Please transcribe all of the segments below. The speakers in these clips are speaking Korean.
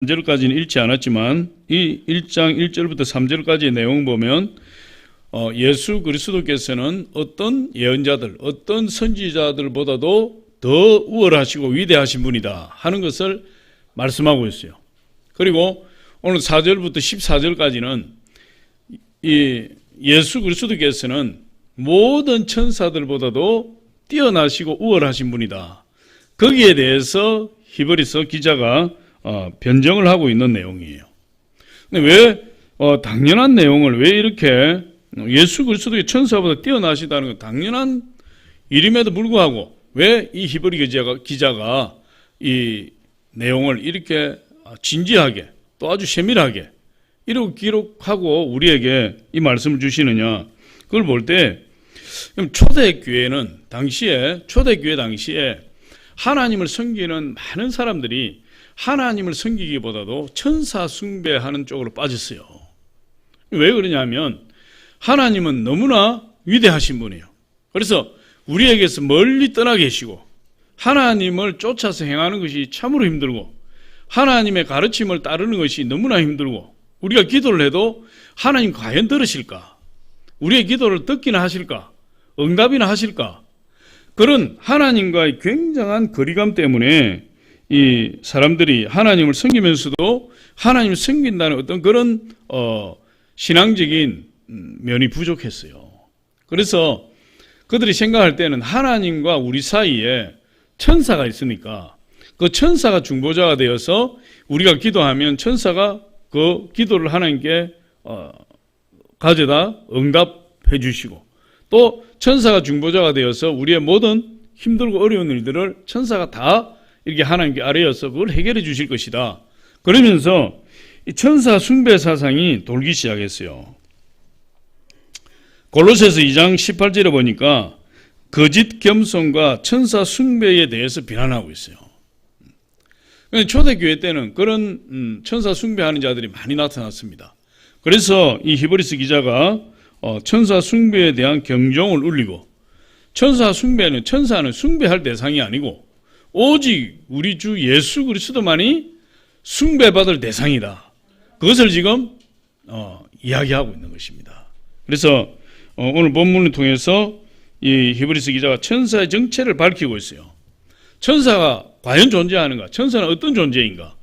3절까지는 읽지 않았지만 이 1장 1절부터 3절까지의 내용을 보면 예수 그리스도께서는 어떤 예언자들, 어떤 선지자들보다도 더 우월하시고 위대하신 분이다 하는 것을 말씀하고 있어요. 그리고 오늘 4절부터 14절까지는 이 예수 그리스도께서는 모든 천사들보다도 뛰어나시고 우월하신 분이다. 거기에 대해서 히브리서 기자가 변정을 하고 있는 내용이에요. 근데 왜 당연한 내용을 왜 이렇게 예수 그리스도의 천사보다 뛰어나시다는 건 당연한 일임에도 불구하고 왜 이 히브리 기자가 이 내용을 이렇게 진지하게 또 아주 세밀하게 이렇게 기록하고 우리에게 이 말씀을 주시느냐? 그걸 볼 때 초대교회 당시에 하나님을 섬기는 많은 사람들이 하나님을 섬기기보다도 천사 숭배하는 쪽으로 빠졌어요. 왜 그러냐면 하나님은 너무나 위대하신 분이에요. 그래서 우리에게서 멀리 떠나 계시고 하나님을 쫓아서 행하는 것이 참으로 힘들고 하나님의 가르침을 따르는 것이 너무나 힘들고 우리가 기도를 해도 하나님 과연 들으실까? 우리의 기도를 듣기나 하실까? 응답이나 하실까? 그런 하나님과의 굉장한 거리감 때문에 이 사람들이 하나님을 섬기면서도 하나님을 섬긴다는 어떤 그런 신앙적인 면이 부족했어요. 그래서 그들이 생각할 때는 하나님과 우리 사이에 천사가 있으니까 그 천사가 중보자가 되어서 우리가 기도하면 천사가 그 기도를 하나님께 가져다 응답해 주시고 또 천사가 중보자가 되어서 우리의 모든 힘들고 어려운 일들을 천사가 다 이렇게 하나님께 아뢰어서 그걸 해결해 주실 것이다. 그러면서 이 천사 숭배 사상이 돌기 시작했어요. 골로새서 2장 18절에 보니까 거짓 겸손과 천사 숭배에 대해서 비난하고 있어요. 초대교회 때는 그런 천사 숭배하는 자들이 많이 나타났습니다. 그래서 이 히브리서 기자가 천사 숭배에 대한 경종을 울리고 천사는 숭배할 대상이 아니고 오직 우리 주 예수 그리스도만이 숭배받을 대상이다. 그것을 지금 이야기하고 있는 것입니다. 그래서 오늘 본문을 통해서 이 히브리서 기자가 천사의 정체를 밝히고 있어요. 천사가 과연 존재하는가? 천사는 어떤 존재인가?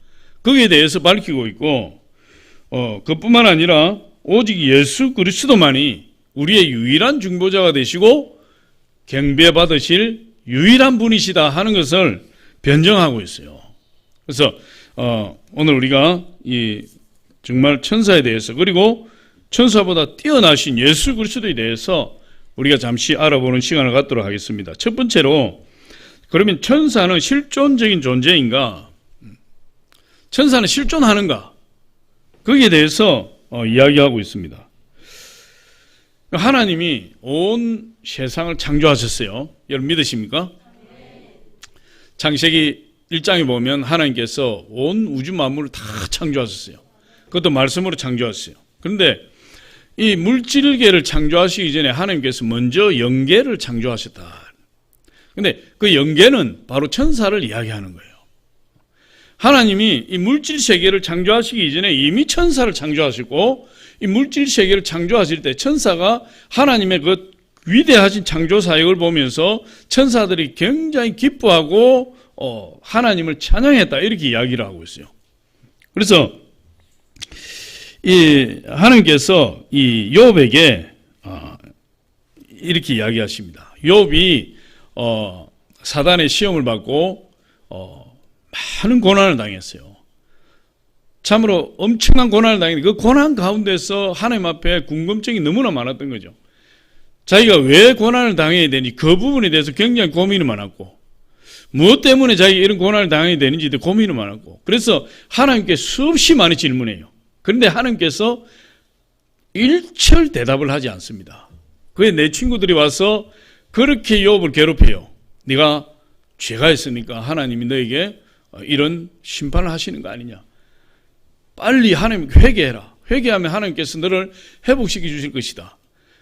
거기에 대해서 밝히고 있고 그뿐만 아니라 오직 예수 그리스도만이 우리의 유일한 중보자가 되시고 경배받으실 유일한 분이시다 하는 것을 변정하고 있어요. 그래서 오늘 우리가 이 정말 천사에 대해서 그리고 천사보다 뛰어나신 예수 그리스도에 대해서 우리가 잠시 알아보는 시간을 갖도록 하겠습니다. 첫 번째로 그러면 천사는 실존적인 존재인가? 천사는 실존하는가? 거기에 대해서 이야기하고 있습니다. 하나님이 온 세상을 창조하셨어요. 여러분 믿으십니까? 창세기 1장에 보면 하나님께서 온 우주 만물을 다 창조하셨어요. 그것도 말씀으로 창조하셨어요. 그런데 이 물질계를 창조하시기 전에 하나님께서 먼저 영계를 창조하셨다. 근데 그 영계는 바로 천사를 이야기하는 거예요. 하나님이 이 물질 세계를 창조하시기 이전에 이미 천사를 창조하시고 이 물질 세계를 창조하실 때 천사가 하나님의 그 위대하신 창조 사역을 보면서 천사들이 굉장히 기뻐하고 하나님을 찬양했다 이렇게 이야기를 하고 있어요. 그래서 이 하나님께서 이 욥에게 이렇게 이야기하십니다. 욥이 사단의 시험을 받고 많은 고난을 당했어요. 참으로 엄청난 고난을 당했는데 그 고난 가운데서 하나님 앞에 궁금증이 너무나 많았던 거죠. 자기가 왜 고난을 당해야 되는지 그 부분에 대해서 굉장히 고민이 많았고 무엇 때문에 자기가 이런 고난을 당해야 되는지 고민이 많았고 그래서 하나님께 수없이 많이 질문해요. 그런데 하나님께서 일철 대답을 하지 않습니다. 그게 내 친구들이 와서 그렇게 욥을 괴롭혀요. 네가 죄가 있으니까 하나님이 너에게 이런 심판을 하시는 거 아니냐. 빨리 하나님 회개해라. 회개하면 하나님께서 너를 회복시켜 주실 것이다.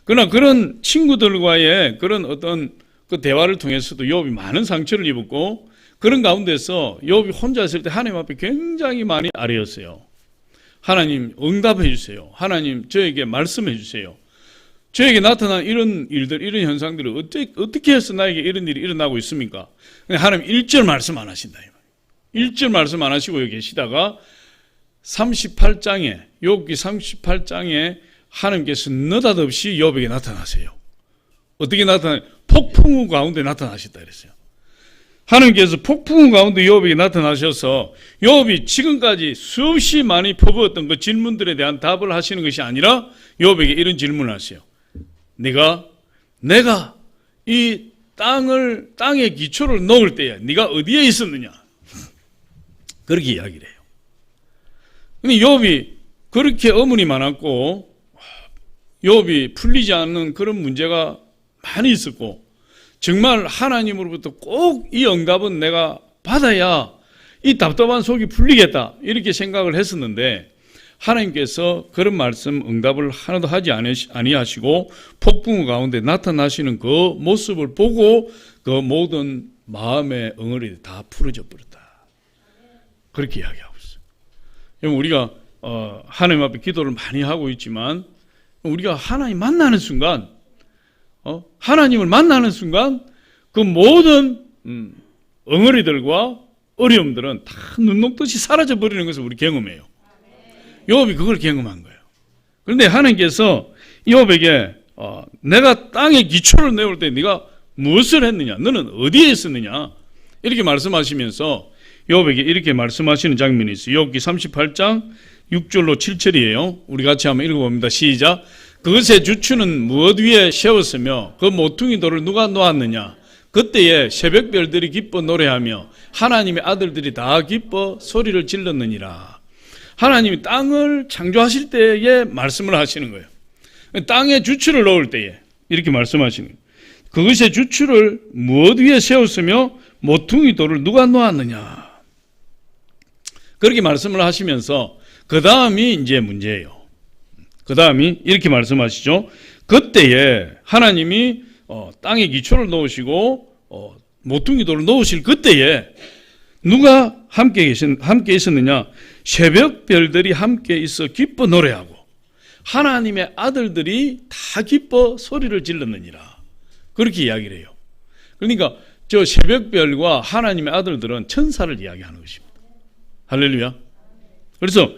그러나 그런 친구들과의 그런 어떤 그 대화를 통해서도 욥이 많은 상처를 입었고 그런 가운데서 욥이 혼자 있을 때 하나님 앞에 굉장히 많이 아뢰었어요. 하나님 응답해 주세요. 하나님 저에게 말씀해 주세요. 저에게 나타난 이런 일들, 이런 현상들을 어떻게 해서 나에게 이런 일이 일어나고 있습니까? 하나님 1절 말씀 안 하신다. 1절 말씀 안 하시고 계시다가 38장에, 욥기 38장에 하나님께서 느닷없이 욥에게 나타나세요. 어떻게 나타나요? 폭풍우 가운데 나타나셨다 그랬어요. 하나님께서 폭풍우 가운데 욥에게 나타나셔서 욥이 지금까지 수없이 많이 퍼부었던 그 질문들에 대한 답을 하시는 것이 아니라 욥에게 이런 질문을 하세요. 내가 이 땅의 기초를 놓을 때에 네가 어디에 있었느냐? 그렇게 이야기를 해요. 근데 욥이 그렇게 어문이 많았고 욥이 풀리지 않는 그런 문제가 많이 있었고 정말 하나님으로부터 꼭 이 응답은 내가 받아야 이 답답한 속이 풀리겠다 이렇게 생각을 했었는데 하나님께서 그런 말씀 응답을 하나도 하지 아니하시고 폭풍우 가운데 나타나시는 그 모습을 보고 그 모든 마음의 응어리 다 풀어져 버렸다. 그렇게 이야기하고 있어요. 우리가 하나님 앞에 기도를 많이 하고 있지만 우리가 하나님 만나는 순간 하나님을 만나는 순간 그 모든 응어리들과 어려움들은 다 눈 녹듯이 사라져 버리는 것을 우리 경험해요. 욥이 그걸 경험한 거예요. 그런데 하나님께서 욥에게 내가 땅에 기초를 내올 때 네가 무엇을 했느냐? 너는 어디에 있었느냐? 이렇게 말씀하시면서 욥에게 이렇게 말씀하시는 장면이 있어요. 욥기 38장 6절로 7절이에요. 우리 같이 한번 읽어봅니다. 시작. 그것의 주추는 무엇 위에 세웠으며 그 모퉁이 돌을 누가 놓았느냐? 그때에 새벽별들이 기뻐 노래하며 하나님의 아들들이 다 기뻐 소리를 질렀느니라. 하나님이 땅을 창조하실 때에 말씀을 하시는 거예요. 땅에 주추를 놓을 때에 이렇게 말씀하시는 거예요. 그것의 주추를 무엇 위에 세웠으며 모퉁이 돌을 누가 놓았느냐? 그렇게 말씀을 하시면서 그 다음이 이제 문제예요. 그 다음이 이렇게 말씀하시죠. 그때에 하나님이 땅에 기초를 놓으시고 모퉁이 돌을 놓으실 그때에 누가 함께 있었느냐? 새벽 별들이 함께 있어 기뻐 노래하고 하나님의 아들들이 다 기뻐 소리를 질렀느니라. 그렇게 이야기를 해요. 그러니까 저 새벽별과 하나님의 아들들은 천사를 이야기하는 것입니다. 할렐루야. 그래서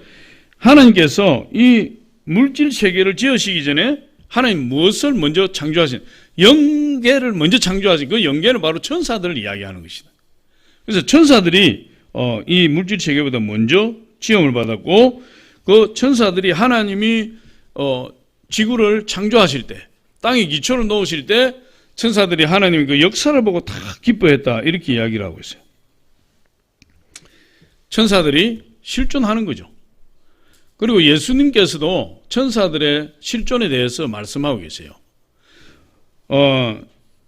하나님께서 이 물질 세계를 지으시기 전에 하나님 무엇을 먼저 창조하신? 영계를 먼저 창조하신 그 영계는 바로 천사들을 이야기하는 것이다. 그래서 천사들이 이 물질 세계보다 먼저 지음을 받았고 그 천사들이 하나님이 지구를 창조하실 때 땅에 기초를 놓으실 때 천사들이 하나님의 그 역사를 보고 다 기뻐했다 이렇게 이야기를 하고 있어요. 천사들이 실존하는 거죠. 그리고 예수님께서도 천사들의 실존에 대해서 말씀하고 계세요.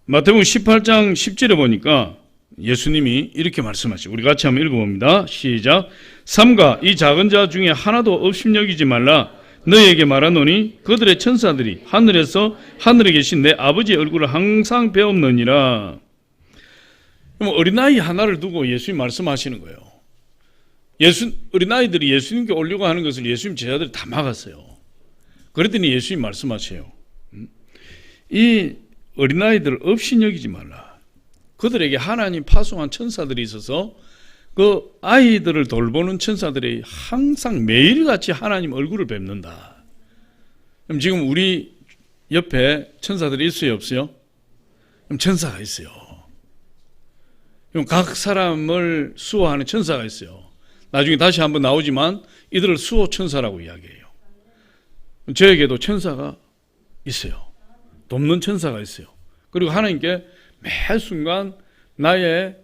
마태복음 18장 10절에 보니까 예수님이 이렇게 말씀하시고 우리 같이 한번 읽어봅니다. 시작. 삼가 이 작은 자 중에 하나도 업신여기지 말라. 너희에게 말하노니 그들의 천사들이 하늘에서 하늘에 계신 내 아버지의 얼굴을 항상 배옵느니라. 어린아이 하나를 두고 예수님 말씀하시는 거예요. 어린아이들이 예수님께 오려고 하는 것을 예수님 제자들이 다 막았어요. 그랬더니 예수님 말씀하세요. 이 어린아이들을 업신여기지 말라. 그들에게 하나님 파송한 천사들이 있어서 그 아이들을 돌보는 천사들이 항상 매일같이 하나님 얼굴을 뵙는다. 그럼 지금 우리 옆에 천사들이 있어요, 없어요? 그럼 천사가 있어요. 그럼 각 사람을 수호하는 천사가 있어요. 나중에 다시 한번 나오지만 이들을 수호 천사라고 이야기해요. 저에게도 천사가 있어요. 돕는 천사가 있어요. 그리고 하나님께 매 순간 나의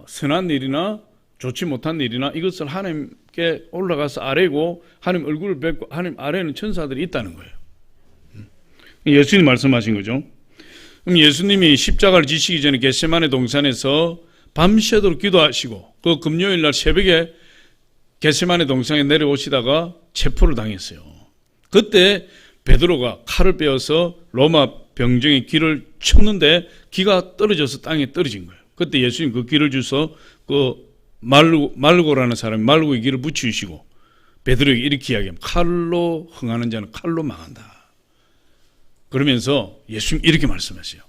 선한 일이나 좋지 못한 일이나 이것을 하나님께 올라가서 아뢰고 하나님 얼굴을 뵙고 하나님 아래에는 천사들이 있다는 거예요. 예수님 말씀하신 거죠. 그럼 예수님이 십자가를 지시기 전에 겟세마네 동산에서 밤새도록 기도하시고 그 금요일 날 새벽에 겟세마네 동산에 내려오시다가 체포를 당했어요. 그때 베드로가 칼을 빼어서 로마 병정의 귀를 쳤는데 귀가 떨어져서 땅에 떨어진 거예요. 그때 예수님 그 길을 주서 그 말고라는 사람이 말고의 길을 붙이시고 베드로에게 이렇게 이야기합니다. 칼로 흥하는 자는 칼로 망한다. 그러면서 예수님 이렇게 말씀하세요.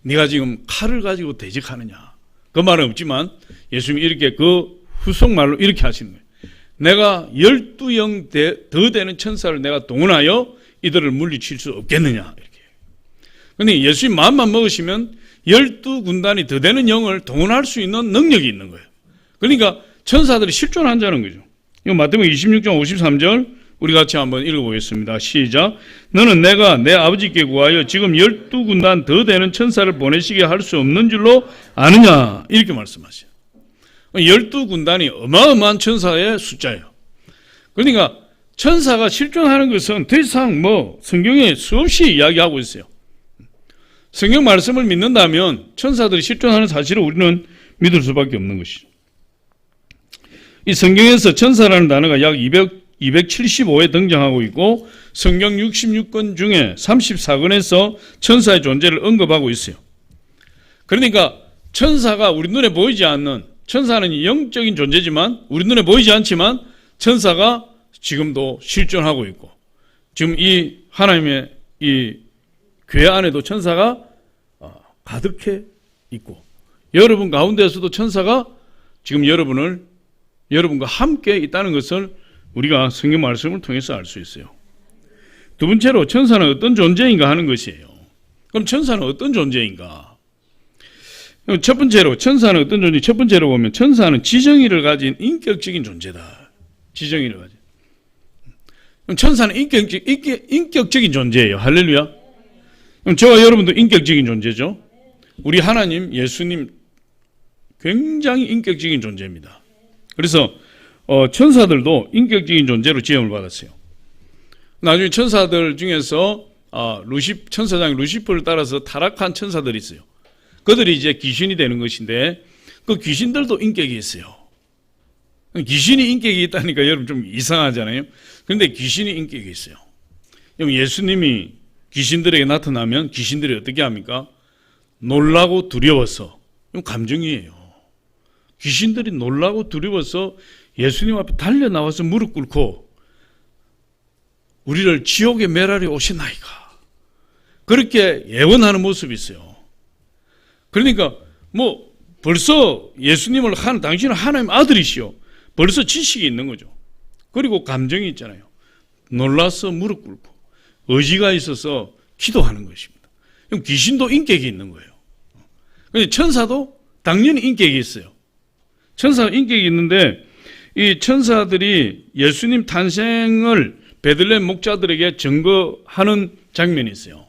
네가 지금 칼을 가지고 대적하느냐. 그 말은 없지만 예수님이 이렇게 그 후속말로 이렇게 하시는 거예요. 내가 12영 더 되는 천사를 내가 동원하여 이들을 물리칠 수 없겠느냐. 이렇게. 그런데 예수님 마음만 먹으시면 12군단이 더 되는 영을 동원할 수 있는 능력이 있는 거예요. 그러니까 천사들이 실존한다는 거죠. 이거 마태복음 26장 53절 우리 같이 한번 읽어보겠습니다. 시작. 너는 내가 내 아버지께 구하여 지금 12군단 더 되는 천사를 보내시게 할 수 없는 줄로 아느냐. 이렇게 말씀하세요. 12군단이 어마어마한 천사의 숫자예요. 그러니까 천사가 실존하는 것은 더 이상 성경에 수없이 이야기하고 있어요. 성경 말씀을 믿는다면 천사들이 실존하는 사실을 우리는 믿을 수밖에 없는 것이죠. 이 성경에서 천사라는 단어가 약 275회 등장하고 있고 성경 66권 중에 34권에서 천사의 존재를 언급하고 있어요. 그러니까 천사가 우리 눈에 보이지 않는, 천사는 영적인 존재지만 우리 눈에 보이지 않지만 천사가 지금도 실존하고 있고, 지금 이 하나님의 이 교회 안에도 천사가 가득해 있고, 여러분 가운데서도 천사가 지금 여러분과 함께 있다는 것을 우리가 성경 말씀을 통해서 알 수 있어요. 두 번째로 천사는 어떤 존재인가 하는 것이에요. 그럼 천사는 어떤 존재인가? 첫 번째로 천사는 어떤 존재? 첫 번째로 보면 천사는 지정의를 가진 인격적인 존재다. 지정의를 가진. 그럼 천사는 인격적인 존재예요. 할렐루야. 그럼 저와 여러분도 인격적인 존재죠. 우리 하나님, 예수님 굉장히 인격적인 존재입니다. 그래서 천사들도 인격적인 존재로 지음을 받았어요. 나중에 천사들 중에서 천사장 루시퍼를 따라서 타락한 천사들이 있어요. 그들이 이제 귀신이 되는 것인데 그 귀신들도 인격이 있어요. 귀신이 인격이 있다니까 여러분 좀 이상하잖아요. 그런데 귀신이 인격이 있어요. 예수님이 귀신들에게 나타나면 귀신들이 어떻게 합니까? 놀라고 두려워서. 감정이에요. 귀신들이 놀라고 두려워서 예수님 앞에 달려나와서 무릎 꿇고 우리를 지옥에 매라리 오시나이까. 그렇게 예언하는 모습이 있어요. 그러니까 벌써 예수님을 당신은 하나님 아들이시오. 벌써 지식이 있는 거죠. 그리고 감정이 있잖아요. 놀라서 무릎 꿇고 의지가 있어서 기도하는 것입니다. 그럼 귀신도 인격이 있는 거예요. 근데 천사도 당연히 인격이 있어요. 천사가 인격이 있는데 이 천사들이 예수님 탄생을 베들레헴 목자들에게 증거하는 장면이 있어요.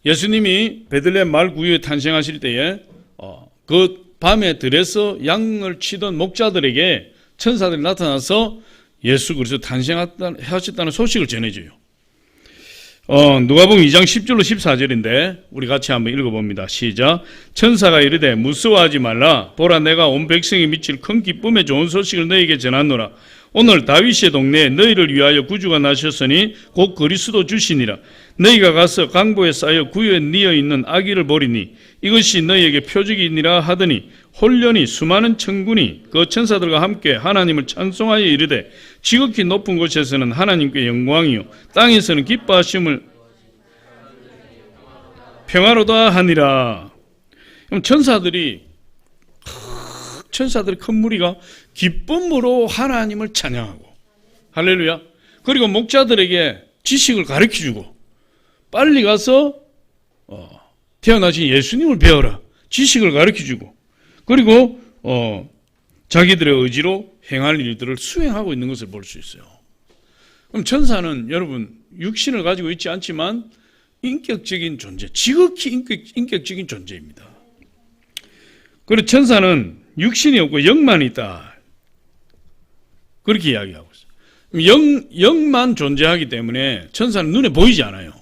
예수님이 베들레헴 마을 구유에 탄생하실 때에 그 밤에 들에서 양을 치던 목자들에게 천사들이 나타나서 예수 그리스도 탄생하셨다는 소식을 전해줘요. 누가복음 2장 10절로 14절인데 우리 같이 한번 읽어봅니다. 시작. 천사가 이르되 무서워하지 말라. 보라 내가 온 백성이 미칠 큰 기쁨의 좋은 소식을 너희에게 전하노라. 오늘 다윗의 동네에 너희를 위하여 구주가 나셨으니 곧 그리스도 주시니라. 너희가 가서 강보에 쌓여 구유에 뉘어 있는 아기를 보리니 이것이 너희에게 표적이니라 하더니 홀련히 수많은 천군이 그 천사들과 함께 하나님을 찬송하여 이르되 지극히 높은 곳에서는 하나님께 영광이요 땅에서는 기뻐하심을 평화로다 하니라. 그럼 천사들이 큰 무리가 기쁨으로 하나님을 찬양하고, 할렐루야. 그리고 목자들에게 지식을 가르쳐주고 빨리 가서 태어나신 예수님을 배워라. 지식을 가르쳐주고, 그리고 자기들의 의지로 행할 일들을 수행하고 있는 것을 볼 수 있어요. 그럼 천사는 여러분 육신을 가지고 있지 않지만 인격적인 존재, 지극히 인격적인 존재입니다. 그리고 천사는 육신이 없고 영만 있다. 그렇게 이야기하고 있어요. 영만 존재하기 때문에 천사는 눈에 보이지 않아요.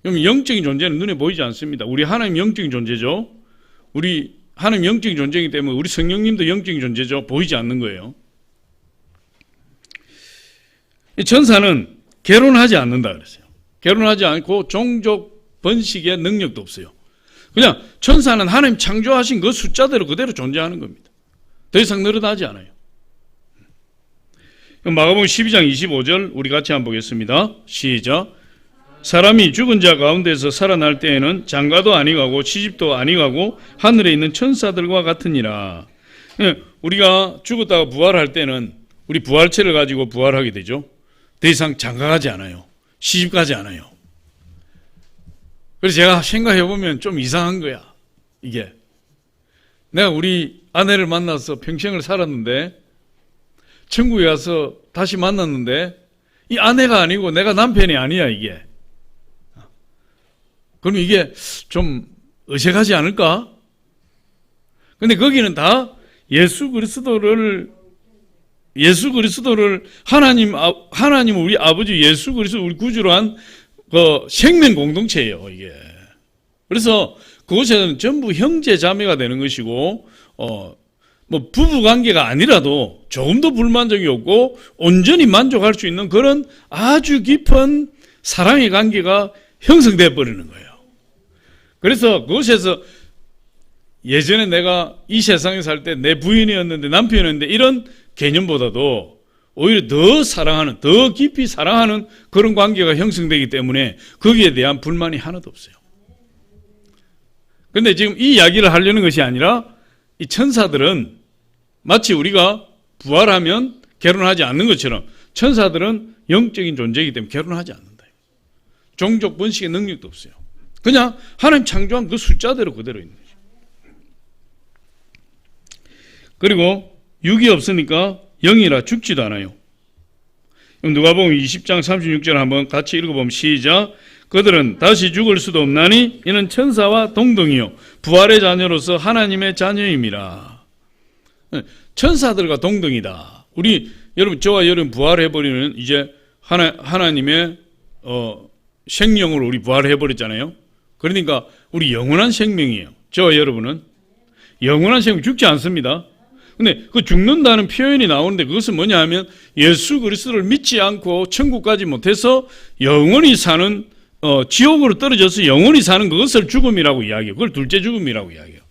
영적인 존재는 눈에 보이지 않습니다. 우리 하나님 영적인 존재죠. 우리 하나님 영적인 존재이기 때문에 우리 성령님도 영적인 존재죠. 보이지 않는 거예요. 천사는 결혼하지 않는다 그랬어요. 결혼하지 않고 종족 번식의 능력도 없어요. 그냥 천사는 하나님 창조하신 그 숫자대로 그대로 존재하는 겁니다. 더 이상 늘어나지 않아요. 마가복음 12장 25절 우리 같이 한번 보겠습니다. 시작. 사람이 죽은 자 가운데서 살아날 때에는 장가도 아니가고 시집도 아니가고 하늘에 있는 천사들과 같으니라. 우리가 죽었다가 부활할 때는 우리 부활체를 가지고 부활하게 되죠. 더 이상 장가가지 않아요. 시집가지 않아요. 그래서 제가 생각해 보면 좀 이상한 거야. 이게 내가 우리 아내를 만나서 평생을 살았는데 천국에 가서 다시 만났는데 이 아내가 아니고 내가 남편이 아니야 이게. 그럼 이게 좀 어색하지 않을까? 근데 거기는 다 예수 그리스도를 하나님 우리 아버지 예수 그리스도 우리 구주로 한 그 생명 공동체예요 이게. 그래서 그곳에는 전부 형제 자매가 되는 것이고 뭐 부부 관계가 아니라도 조금도 불만족이 없고 온전히 만족할 수 있는 그런 아주 깊은 사랑의 관계가 형성되어 버리는 거예요. 그래서 그곳에서 예전에 내가 이 세상에 살 때 내 부인이었는데 남편이었는데 이런 개념보다도 오히려 더 사랑하는, 더 깊이 사랑하는 그런 관계가 형성되기 때문에 거기에 대한 불만이 하나도 없어요. 그런데 지금 이 이야기를 하려는 것이 아니라 이 천사들은 마치 우리가 부활하면 결혼하지 않는 것처럼 천사들은 영적인 존재이기 때문에 결혼하지 않는다. 종족 번식의 능력도 없어요. 그냥 하나님 창조한 그 숫자대로 그대로 있는 거죠. 그리고 육이 없으니까 영이라 죽지도 않아요. 누가복음 20장 36절 한번 같이 읽어보면 시작. 그들은 다시 죽을 수도 없나니 이는 천사와 동등이요 부활의 자녀로서 하나님의 자녀임이라. 천사들과 동등이다. 우리 여러분 저와 여러분 부활해버리는 이제 하나님의 생명으로 우리 부활해버렸잖아요. 그러니까 우리 영원한 생명이에요. 저와 여러분은 영원한 생명 죽지 않습니다. 근데 그 죽는다는 표현이 나오는데 그것은 뭐냐 하면 예수 그리스도를 믿지 않고 천국 가지 못해서 영원히 사는 지옥으로 떨어져서 영원히 사는 그것을 죽음이라고 이야기해요. 그걸 둘째 죽음이라고 이야기해요.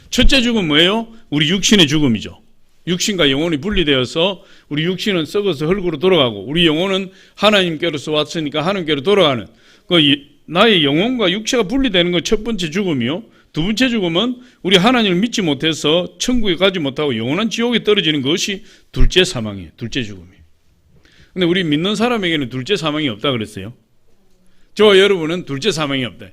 첫째 죽음은 뭐예요? 우리 육신의 죽음이죠. 육신과 영혼이 분리되어서 우리 육신은 썩어서 흙으로 돌아가고 우리 영혼은 하나님께로서 왔으니까 하나님께로 돌아가는 나의 영혼과 육체가 분리되는 건 첫 번째 죽음이요. 두 번째 죽음은 우리 하나님을 믿지 못해서 천국에 가지 못하고 영원한 지옥에 떨어지는 것이 둘째 사망이에요. 둘째 죽음이에요. 근데 우리 믿는 사람에게는 둘째 사망이 없다 그랬어요. 저와 여러분은 둘째 사망이 없다.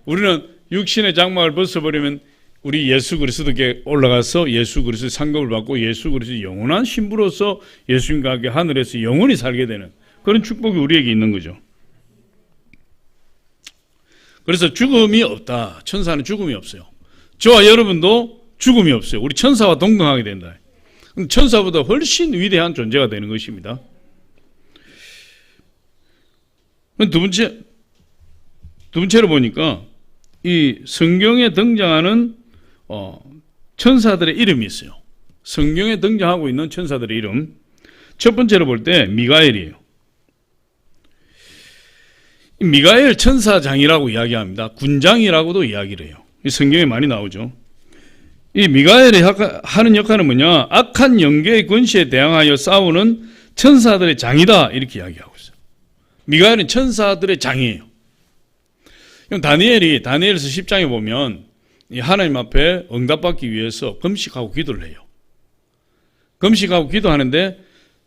우리는 육신의 장막을 벗어버리면 우리 예수 그리스도께 올라가서 예수 그리스도의 상급을 받고 예수 그리스도의 영원한 신부로서 예수님과 함께 하늘에서 영원히 살게 되는 그런 축복이 우리에게 있는 거죠. 그래서 죽음이 없다. 천사는 죽음이 없어요. 저와 여러분도 죽음이 없어요. 우리 천사와 동등하게 된다. 천사보다 훨씬 위대한 존재가 되는 것입니다. 두 번째로 보니까 이 성경에 등장하는 천사들의 이름이 있어요. 성경에 등장하고 있는 천사들의 이름. 첫 번째로 볼 때 미가엘이에요. 미가엘 천사장이라고 이야기합니다. 군장이라고도 이야기를 해요. 성경에 많이 나오죠. 이 미가엘이 하는 역할은 뭐냐? 악한 영계의 권세에 대항하여 싸우는 천사들의 장이다 이렇게 이야기하고 있어요. 미가엘은 천사들의 장이에요. 다니엘서 10장에 보면 하나님 앞에 응답받기 위해서 금식하고 기도를 해요. 금식하고 기도하는데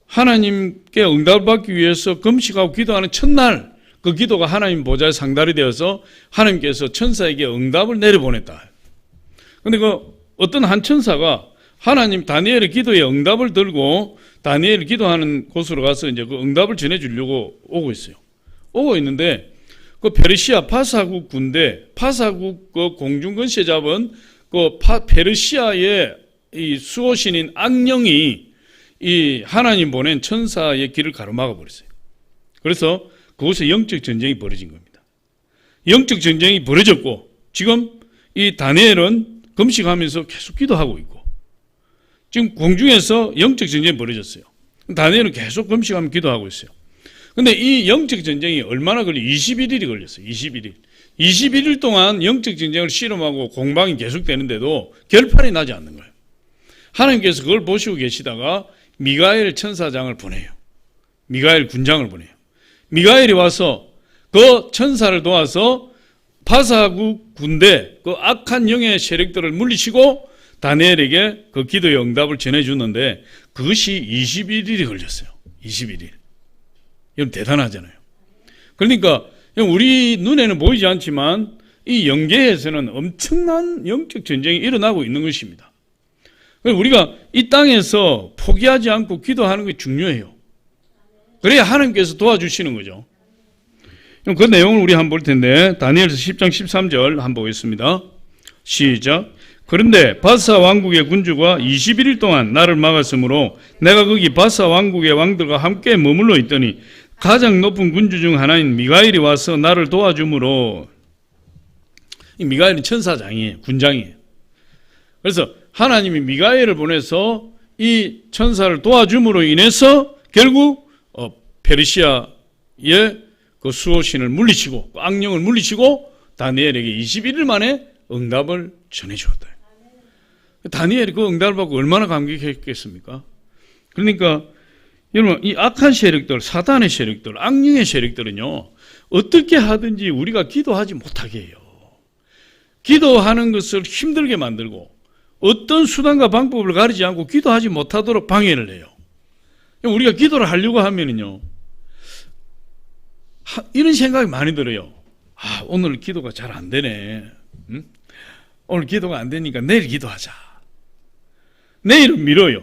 하나님께 응답을 받기 위해서 금식하고 기도하는 첫날 그 기도가 하나님 보좌에 상달이 되어서 하나님께서 천사에게 응답을 내려보냈다. 그런데 그 어떤 한 천사가 하나님 다니엘의 기도에 응답을 들고 다니엘이 기도하는 곳으로 가서 이제 그 응답을 전해주려고 오고 있어요. 오고 있는데 그 페르시아 파사국 군대, 파사국 그 공중권세 잡은 그 페르시아의 이 수호신인 악령이 이 하나님 보낸 천사의 길을 가로막아 버렸어요. 그래서 그곳에 영적 전쟁이 벌어진 겁니다. 영적 전쟁이 벌어졌고 지금 이 다니엘은 금식하면서 계속 기도하고 있고 지금 공중에서 영적 전쟁이 벌어졌어요. 다니엘은 계속 금식하면서 기도하고 있어요. 근데 이 영적 전쟁이 얼마나 걸려? 21일이 걸렸어요. 21일. 21일 동안 영적 전쟁을 실험하고 공방이 계속되는데도 결판이 나지 않는 거예요. 하나님께서 그걸 보시고 계시다가 미가엘 천사장을 보내요. 미가엘 군장을 보내요. 미가엘이 와서 그 천사를 도와서 바사국 군대, 그 악한 영의 세력들을 물리치고 다니엘에게 그 기도의 응답을 전해주는데 그것이 21일이 걸렸어요. 21일. 여러분 대단하잖아요. 그러니까 우리 눈에는 보이지 않지만 이 영계에서는 엄청난 영적 전쟁이 일어나고 있는 것입니다. 우리가 이 땅에서 포기하지 않고 기도하는 게 중요해요. 그래야 하나님께서 도와주시는 거죠. 그 내용을 우리 한번 볼 텐데 다니엘서 10장 13절 한번 보겠습니다. 시작. 그런데 바사 왕국의 군주가 21일 동안 나를 막았으므로 내가 거기 바사 왕국의 왕들과 함께 머물러 있더니 가장 높은 군주 중 하나인 미가엘이 와서 나를 도와주므로, 이 미가엘은 천사장이에요. 군장이에요. 그래서 하나님이 미가엘을 보내서 이 천사를 도와줌으로 인해서 결국 페르시아의 그 수호신을 물리치고 그 악령을 물리치고 다니엘에게 21일 만에 응답을 전해주었다. 다니엘이 그 응답을 받고 얼마나 감격했겠습니까? 그러니까 여러분 이 악한 세력들, 사단의 세력들, 악령의 세력들은요 어떻게 하든지 우리가 기도하지 못하게 해요. 기도하는 것을 힘들게 만들고 어떤 수단과 방법을 가리지 않고 기도하지 못하도록 방해를 해요. 우리가 기도를 하려고 하면은요 이런 생각이 많이 들어요. 아, 오늘 기도가 잘 안 되네. 응? 오늘 기도가 안 되니까 내일 기도하자. 내일은 미뤄요.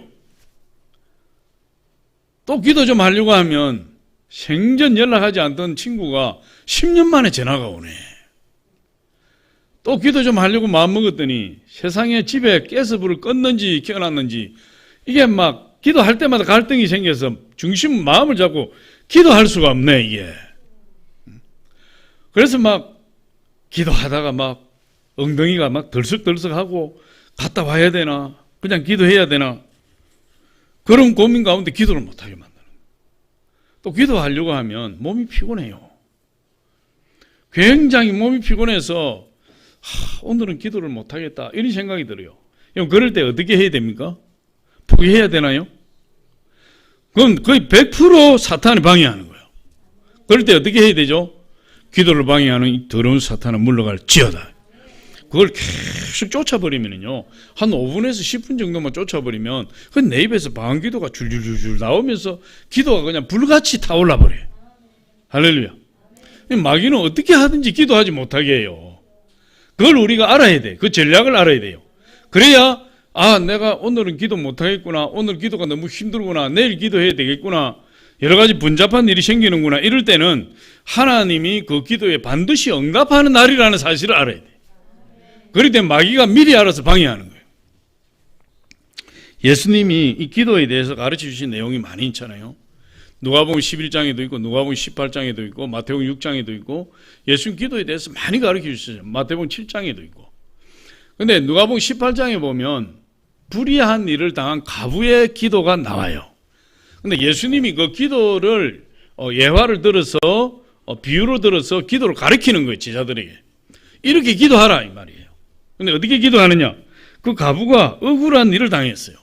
또 기도 좀 하려고 하면 생전 연락하지 않던 친구가 10년 만에 전화가 오네. 또 기도 좀 하려고 마음먹었더니 세상에 집에 가스불을 껐는지 켜놨는지 이게 막 기도할 때마다 갈등이 생겨서 중심 마음을 잡고 기도할 수가 없네 이게. 그래서 막 기도하다가 막 엉덩이가 막 덜썩덜썩하고 갔다 와야 되나 그냥 기도해야 되나 그런 고민 가운데 기도를 못하게 만드는 거예요. 또 기도하려고 하면 몸이 피곤해요. 굉장히 몸이 피곤해서 오늘은 기도를 못하겠다 이런 생각이 들어요. 그럴 때 어떻게 해야 됩니까? 포기해야 되나요? 그건 거의 100% 사탄이 방해하는 거예요. 그럴 때 어떻게 해야 되죠? 기도를 방해하는 이 더러운 사탄은 물러갈지어다. 그걸 계속 쫓아버리면요 한 5분에서 10분 정도만 쫓아버리면 그 내 입에서 방언기도가 줄줄줄 나오면서 기도가 그냥 불같이 타올라 버려요. 할렐루야. 마귀는 어떻게 하든지 기도하지 못하게 해요. 그걸 우리가 알아야 돼. 그 전략을 알아야 돼요. 그래야 내가 오늘은 기도 못하겠구나, 오늘 기도가 너무 힘들구나, 내일 기도해야 되겠구나, 여러 가지 분잡한 일이 생기는구나, 이럴 때는 하나님이 그 기도에 반드시 응답하는 날이라는 사실을 알아야 돼. 그럴 때 마귀가 미리 알아서 방해하는 거예요. 예수님이 이 기도에 대해서 가르쳐 주신 내용이 많이 있잖아요. 누가복음 11장에도 있고 누가복음 18장에도 있고 마태복음 6장에도 있고 예수님 기도에 대해서 많이 가르쳐 주셨어요. 마태복음 7장에도 있고. 근데 누가복음 18장에 보면 불의한 일을 당한 과부의 기도가 나와요. 근데 예수님이 그 기도를 예화를 들어서 비유로 들어서 기도를 가르치는 거예요. 제자들에게. 이렇게 기도하라 이 말이에요. 근데 어떻게 기도하느냐? 그 과부가 억울한 일을 당했어요.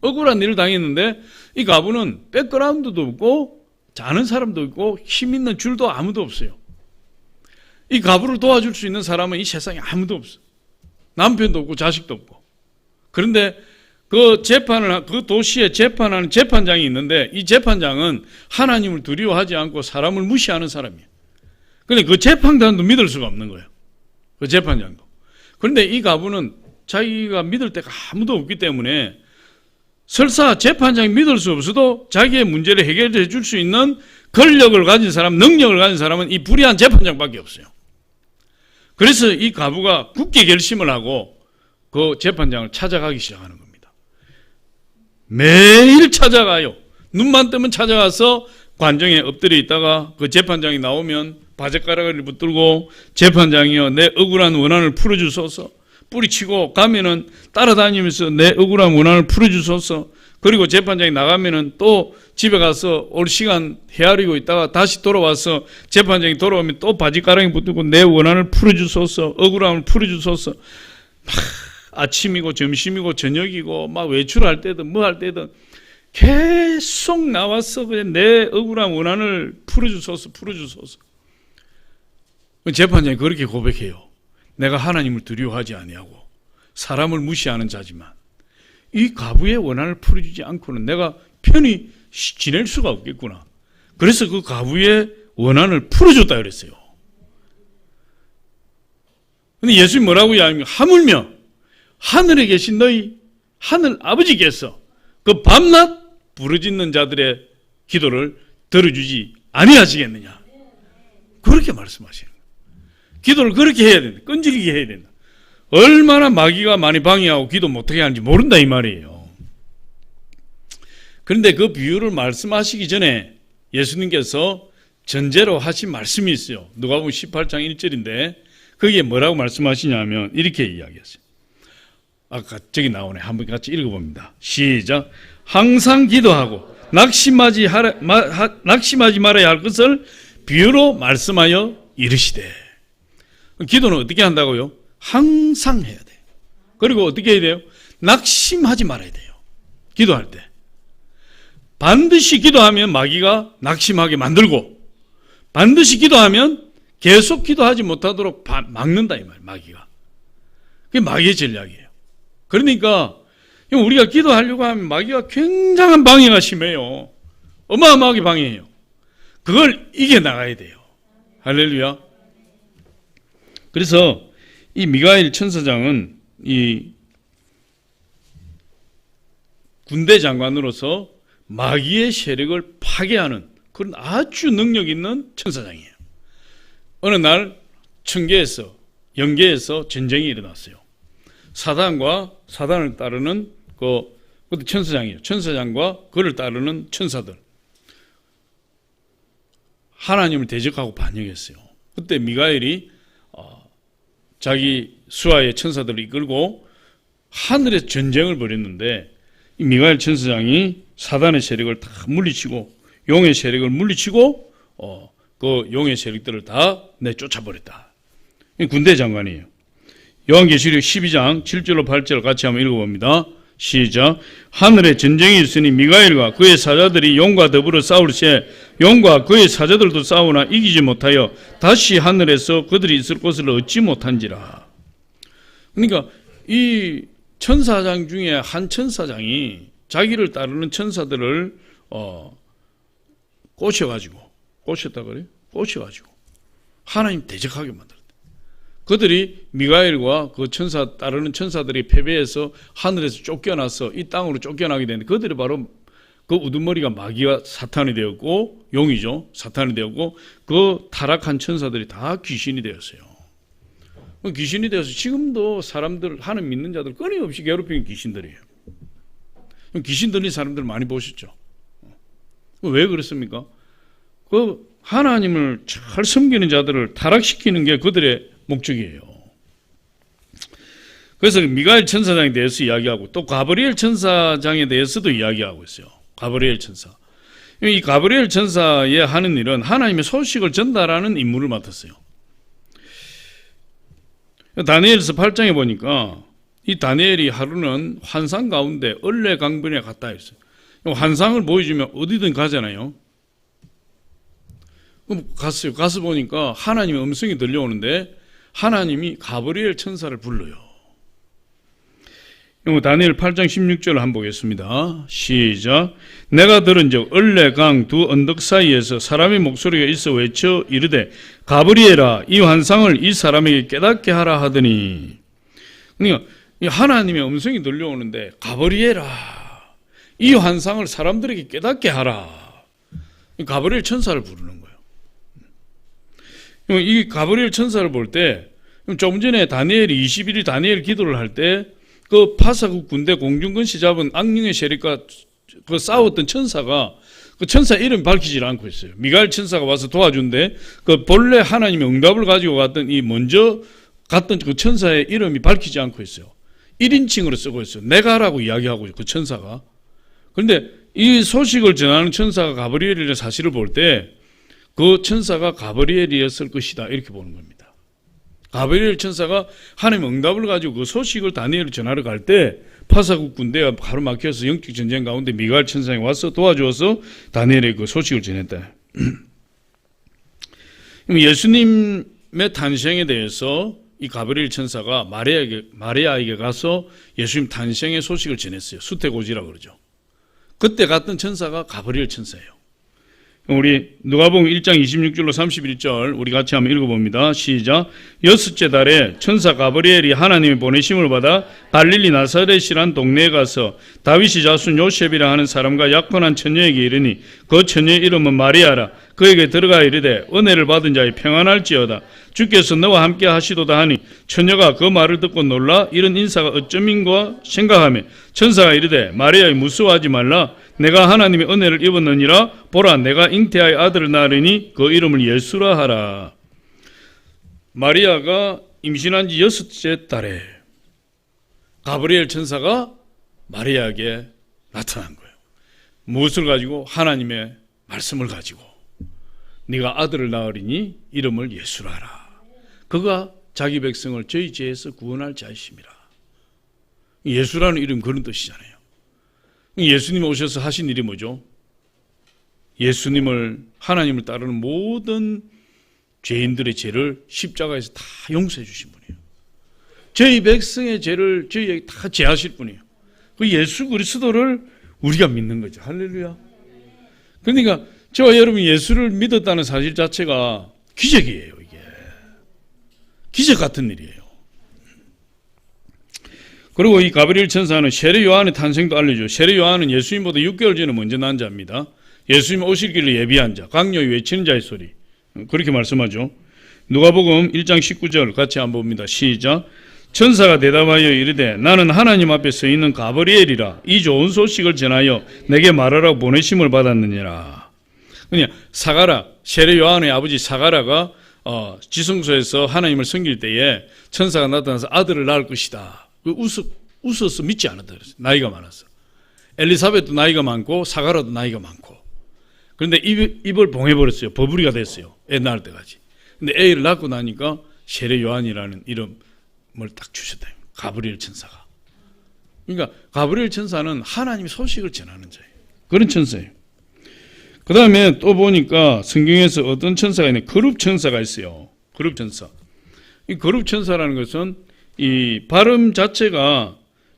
억울한 일을 당했는데 이 과부는 백그라운드도 없고 자는 사람도 없고 힘 있는 줄도 아무도 없어요. 이 과부를 도와줄 수 있는 사람은 이 세상에 아무도 없어요. 남편도 없고 자식도 없고. 그런데 그 도시에 재판하는 재판장이 있는데 이 재판장은 하나님을 두려워하지 않고 사람을 무시하는 사람이에요. 그런데 그 재판장도 믿을 수가 없는 거예요. 그 재판장도. 그런데 이 과부는 자기가 믿을 데가 아무도 없기 때문에 설사 재판장이 믿을 수 없어도 자기의 문제를 해결해 줄 수 있는 권력을 가진 사람, 능력을 가진 사람은 이 불의한 재판장밖에 없어요. 그래서 이 과부가 굳게 결심을 하고 그 재판장을 찾아가기 시작하는 겁니다. 매일 찾아가요. 눈만 뜨면 찾아가서 관정에 엎드려 있다가 그 재판장이 나오면 바짓가락을 붙들고 재판장이여 내 억울한 원한을 풀어주소서, 뿌리치고 가면은 따라다니면서 내 억울한 원한을 풀어주소서, 그리고 재판장이 나가면은 또 집에 가서 올 시간 헤아리고 있다가 다시 돌아와서 재판장이 돌아오면 또 바지가랑이 붙들고 내 원한을 풀어주소서, 억울함을 풀어주소서. 막 아침이고 점심이고 저녁이고 막 외출할 때든 뭐 할 때든 계속 나와서 그냥 내 억울한 원한을 풀어주소서. 재판장이 그렇게 고백해요. 내가 하나님을 두려워하지 아니하고 사람을 무시하는 자지만 이 과부의 원한을 풀어주지 않고는 내가 편히 지낼 수가 없겠구나. 그래서 그 과부의 원한을 풀어줬다 그랬어요. 근데 예수님 뭐라고 이야기하면 하물며 하늘에 계신 너희 하늘 아버지께서 그 밤낮 부르짖는 자들의 기도를 들어주지 아니하시겠느냐. 그렇게 말씀하시는 거예요. 기도를 그렇게 해야 된다. 끈질기게 해야 된다. 얼마나 마귀가 많이 방해하고 기도 못하게 하는지 모른다 이 말이에요. 그런데 그 비유를 말씀하시기 전에 예수님께서 전제로 하신 말씀이 있어요. 누가복음 18장 1절인데 거기에 뭐라고 말씀하시냐면 이렇게 이야기했어요. 아까 저기 나오네. 한번 같이 읽어봅니다. 시작. 항상 기도하고 낙심하지 말아야 할 것을 비유로 말씀하여 이르시되. 기도는 어떻게 한다고요? 항상 해야 돼요. 그리고 어떻게 해야 돼요? 낙심하지 말아야 돼요. 기도할 때. 반드시 기도하면 마귀가 낙심하게 만들고 반드시 기도하면 계속 기도하지 못하도록 막는다 이 말, 마귀가. 그게 마귀의 전략이에요. 그러니까 우리가 기도하려고 하면 마귀가 굉장한 방해가 심해요. 어마어마하게 방해해요. 그걸 이겨나가야 돼요. 할렐루야. 그래서 이 미가엘 천사장은 이 군대 장관으로서 마귀의 세력을 파괴하는 그런 아주 능력 있는 천사장이에요. 어느 날 천계에서 영계에서 전쟁이 일어났어요. 사단과 사단을 따르는 그것도 천사장이에요. 천사장과 그를 따르는 천사들. 하나님을 대적하고 반역했어요. 그때 미가엘이 자기 수하의 천사들을 이끌고 하늘에서 전쟁을 벌였는데 이 미가엘 천사장이 사단의 세력을 다 물리치고 용의 세력을 물리치고 그 용의 세력들을 다 내쫓아버렸다. 군대 장관이에요. 요한계시록 12장 7절로 8절 같이 한번 읽어봅니다. 시작. 하늘에 전쟁이 있으니 미가엘과 그의 사자들이 용과 더불어 싸울세 용과 그의 사자들도 싸우나 이기지 못하여 다시 하늘에서 그들이 있을 곳을 얻지 못한지라. 그러니까 이 천사장 중에 한 천사장이 자기를 따르는 천사들을 꼬셨다 그래요? 꼬셔가지고 하나님 대적하게 만들었다. 그들이 미가엘과 그 따르는 천사들이 패배해서 하늘에서 쫓겨나서 이 땅으로 쫓겨나게 되는데 그들이 바로 그 우두머리가 마귀가 사탄이 되었고 용이죠. 사탄이 되었고 그 타락한 천사들이 다 귀신이 되었어요. 귀신이 되어서 지금도 사람들 하나님 믿는 자들 끊임없이 괴롭히는 귀신들이에요. 귀신 들린 사람들 많이 보셨죠? 왜 그렇습니까? 그 하나님을 잘 섬기는 자들을 타락시키는 게 그들의 목적이에요. 그래서 미가엘 천사장에 대해서 이야기하고 또 가브리엘 천사장에 대해서도 이야기하고 있어요. 가브리엘 천사. 이 가브리엘 천사의 하는 일은 하나님의 소식을 전달하는 임무를 맡았어요. 다니엘서 8장에 보니까 이 다니엘이 하루는 환상 가운데 을레강변에 갔다 했어요. 환상을 보여주면 어디든 가잖아요. 갔어요. 가서 보니까 하나님의 음성이 들려오는데 하나님이 가브리엘 천사를 불러요. 다니엘 8장 16절을 한번 보겠습니다. 시작. 내가 들은즉 을레강 두 언덕 사이에서 사람의 목소리가 있어 외쳐 이르되 가브리엘아 이 환상을 이 사람에게 깨닫게 하라 하더니, 그러니까 하나님의 음성이 들려오는데 가브리엘아 이 환상을 사람들에게 깨닫게 하라. 가브리엘 천사를 부르는 거예요. 이 가브리엘 천사를 볼 때 조금 전에 다니엘이 21일 다니엘 기도를 할 때 그 파사국 군대 공중근시 잡은 악령의 세력과 그 싸웠던 천사가 그 천사 이름 밝히질 않고 있어요. 미가엘 천사가 와서 도와준데 그 본래 하나님의 응답을 가지고 갔던 이 먼저 갔던 그 천사의 이름이 밝히지 않고 있어요. 1인칭으로 쓰고 있어요. 내가 하라고 이야기하고 그 천사가. 그런데 이 소식을 전하는 천사가 가브리엘이라는 사실을 볼 때 그 천사가 가브리엘이었을 것이다 이렇게 보는 겁니다. 가브리엘 천사가 하나님의 응답을 가지고 그 소식을 다니엘을 전하러 갈 때 파사국 군대가 바로 막혀서 영적 전쟁 가운데 미가엘 천사가 와서 도와주어서 다니엘의 그 소식을 전했다. 예수님의 탄생에 대해서 이 가브리엘 천사가 마리아에게 가서 예수님 탄생의 소식을 전했어요. 수태고지라고 그러죠. 그때 갔던 천사가 가브리엘 천사예요. 우리 누가복음 1장 26절로 31절 우리 같이 한번 읽어봅니다. 시작. 여섯째 달에 천사 가브리엘이 하나님의 보내심을 받아 갈릴리 나사렛이란 동네에 가서 다윗의 자손 요셉이라 하는 사람과 약혼한 처녀에게 이르니 그 처녀의 이름은 마리아라. 그에게 들어가 이르되 은혜를 받은 자의 평안할지어다. 주께서 너와 함께 하시도다 하니 처녀가 그 말을 듣고 놀라 이런 인사가 어쩌민가 생각하며 천사가 이르되 마리아여 무서워하지 말라. 내가 하나님의 은혜를 입었느니라. 보라 내가 잉태하여 아들을 낳으리니 그 이름을 예수라 하라. 마리아가 임신한 지 6째 달에 가브리엘 천사가 마리아에게 나타난 거예요. 무엇을 가지고? 하나님의 말씀을 가지고 네가 아들을 낳으리니 이름을 예수라 하라. 그가 자기 백성을 저희 죄에서 구원할 자이심이라. 예수라는 이름 그런 뜻이잖아요. 예수님 오셔서 하신 일이 뭐죠? 예수님을 하나님을 따르는 모든 죄인들의 죄를 십자가에서 다 용서해 주신 분이에요. 저희 백성의 죄를 저희에게 다 제하실 분이에요. 그 예수 그리스도를 우리가 믿는 거죠. 할렐루야. 그러니까 저와 여러분이 예수를 믿었다는 사실 자체가 기적이에요. 이게 기적 같은 일이에요. 그리고 이 가브리엘 천사는 세례 요한의 탄생도 알려줘요. 세례 요한은 예수님보다 6개월 전에 먼저 난 자입니다. 예수님 오실 길을 예비한 자, 강요히 외치는 자의 소리. 그렇게 말씀하죠. 누가복음 1장 19절 같이 한번 봅니다. 시작. 천사가 대답하여 이르되 나는 하나님 앞에 서 있는 가브리엘이라. 이 좋은 소식을 전하여 내게 말하라고 보내심을 받았느니라. 그냥 사가라, 세례 요한의 아버지 사가라가 지성소에서 하나님을 섬길 때에 천사가 나타나서 아들을 낳을 것이다. 웃어서 믿지 않았다 그랬어요. 나이가 많아서. 엘리사벳도 나이가 많고 사가라도 나이가 많고. 그런데 입을 봉해버렸어요. 버부리가 됐어요. 애 낳을 때까지. 근데 애를 낳고 나니까 세례 요한이라는 이름을 딱 주셨다. 가브리엘 천사가. 그러니까 가브리엘 천사는 하나님의 소식을 전하는 자예요. 그런 천사예요. 그 다음에 또 보니까 성경에서 어떤 천사가 있냐. 거룹 천사가 있어요. 거룹 천사. 이 거룹 천사라는 것은 이 발음 자체가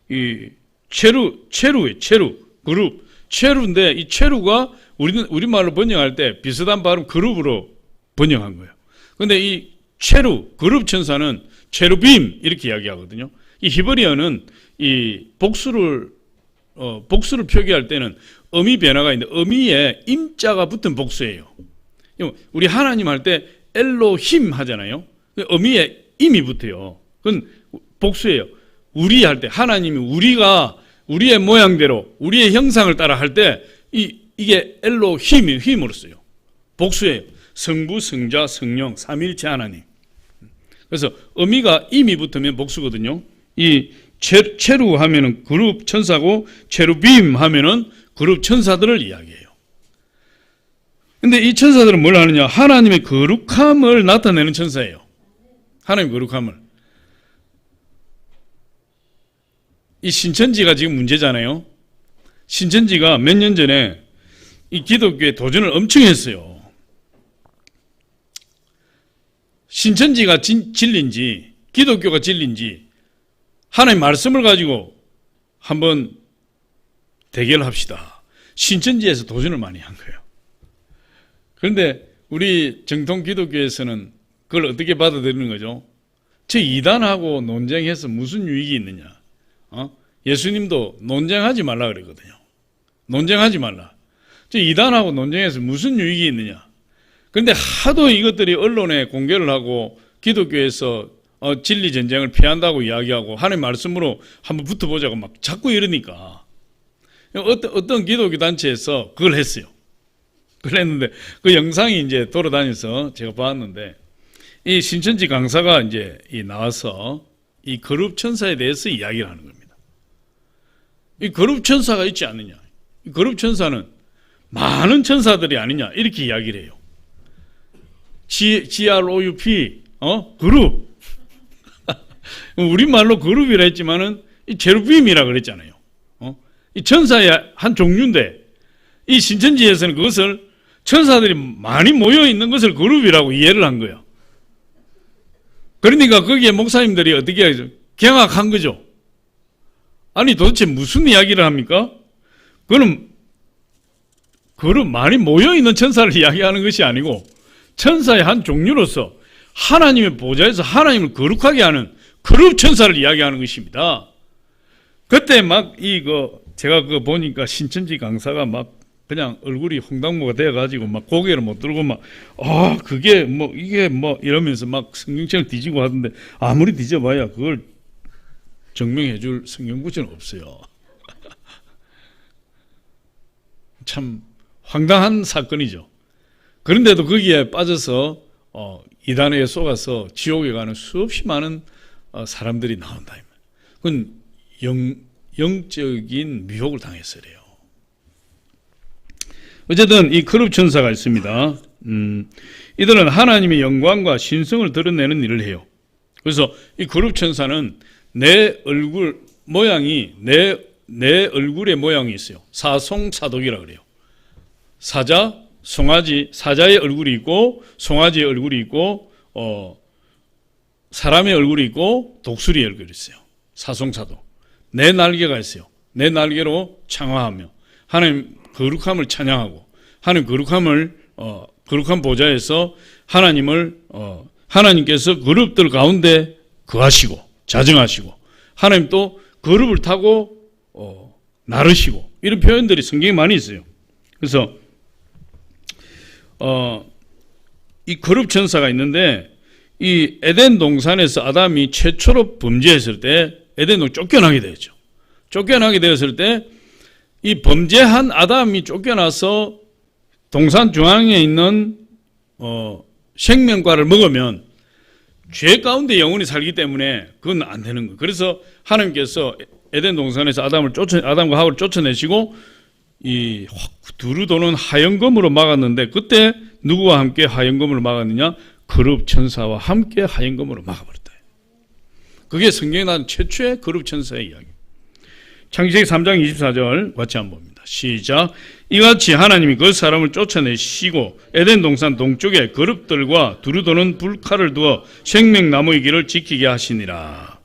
이 체루예요. 체루. 그룹. 체루인데 이 체루가 우리말로 번역할 때 비슷한 발음 그룹으로 번역한 거예요. 근데 이 체루, 그룹 천사는 체루빔 이렇게 이야기하거든요. 이 히브리어는 이 복수를 표기할 때는 어미 변화가 있는데 어미에 임자가 붙은 복수예요. 우리 하나님 할 때 엘로힘 하잖아요. 어미에 임이 붙어요. 그건 복수예요. 우리 할 때 하나님이 우리의 모양대로 우리의 형상을 따라 할 때 이게 엘로힘이 힘으로 써요. 복수예요. 성부, 성자, 성령, 삼위일체 하나님. 그래서 어미가 임이 붙으면 복수거든요. 이 체루 하면은 그룹 천사고 체루빔 하면은 그룹 천사들을 이야기해요. 근데 이 천사들은 뭘 하느냐? 하나님의 거룩함을 나타내는 천사예요. 하나님의 거룩함을. 이 신천지가 지금 문제잖아요. 신천지가 몇 년 전에 이 기독교에 도전을 엄청 했어요. 신천지가 진리인지 기독교가 진리인지 하나님의 말씀을 가지고 한번 대결합시다. 신천지에서 도전을 많이 한 거예요. 그런데 우리 정통 기독교에서는 그걸 어떻게 받아들이는 거죠? 저 이단하고 논쟁해서 무슨 유익이 있느냐? 예수님도 논쟁하지 말라 그랬거든요. 논쟁하지 말라. 저 이단하고 논쟁해서 무슨 유익이 있느냐? 그런데 하도 이것들이 언론에 공개를 하고 기독교에서 진리 전쟁을 피한다고 이야기하고 하나님 말씀으로 한번 붙어보자고 막 자꾸 이러니까 어떤 기독교 단체에서 그걸 했어요. 그걸 했는데 그 영상이 이제 돌아다녀서 제가 봤는데 이 신천지 강사가 이제 나와서 이 거룩 천사에 대해서 이야기를 하는 겁니다. 이 거룩 천사가 있지 않느냐? 거룩 천사는 많은 천사들이 아니냐 이렇게 이야기를 해요. GROUP 그룹. 우리말로 그룹이라 했지만은 이 제루빔이라 그랬잖아요. 이 천사의 한 종류인데 이 신천지에서는 그것을 천사들이 많이 모여 있는 것을 그룹이라고 이해를 한 거예요. 그러니까 거기에 목사님들이 어떻게 하죠? 경악한 거죠. 아니 도대체 무슨 이야기를 합니까? 그럼 그룹 많이 모여 있는 천사를 이야기하는 것이 아니고 천사의 한 종류로서 하나님의 보좌에서 하나님을 거룩하게 하는 그룹 천사를 이야기하는 것입니다. 그때 막 제가 그거 보니까 신천지 강사가 막 그냥 얼굴이 홍당무가 되어가지고 막 고개를 못 들고 막 그게 뭐 이게 뭐 이러면서 막 성경책을 뒤지고 하던데 아무리 뒤져봐야 그걸 증명해 줄 성경 구절은 없어요. 참 황당한 사건이죠. 그런데도 거기에 빠져서 이단에 속아서 지옥에 가는 수없이 많은 사람들이 나온다. 그건 영적인 미혹을 당했어요. 어쨌든 이 거룩 천사가 있습니다. 이들은 하나님의 영광과 신성을 드러내는 일을 해요. 그래서 이 거룩 천사는 내 얼굴 모양이 내 얼굴의 모양이 있어요. 사송사독이라 그래요. 사자, 송아지, 사자의 얼굴이 있고 송아지의 얼굴이 있고 사람의 얼굴이 있고 독수리의 얼굴이 있어요. 사송사독. 네 날개가 있어요. 네 날개로 창화하며 하나님 거룩함을 찬양하고 하나님 거룩한 보좌에서 하나님께서 그룹들 가운데 거하시고 자정하시고 하나님 또 그룹을 타고 나르시고 이런 표현들이 성경에 많이 있어요. 그래서 이 거룩 천사가 있는데 이 에덴 동산에서 아담이 최초로 범죄했을 때 에덴 동산 쫓겨나게 되었죠. 쫓겨나게 되었을 때 이 범죄한 아담이 쫓겨나서 동산 중앙에 있는 생명과를 먹으면 죄 가운데 영원히 살기 때문에 그건 안 되는 거예요. 그래서 하나님께서 에덴 동산에서 아담과 하와를 쫓아내시고 이 두루 도는 하얀검으로 막았는데 그때 누구와 함께 하얀검으로 막았느냐? 거룩 천사와 함께 하얀검으로 막아버렸다. 그게 성경에 나온 최초의 거룩 천사의 이야기. 창세기 3장 24절 같이 한번 봅니다. 시작. 이같이 하나님이 그 사람을 쫓아내시고 에덴 동산 동쪽에 그룹들과 두루 도는 불칼을 두어 생명나무의 길을 지키게 하시니라.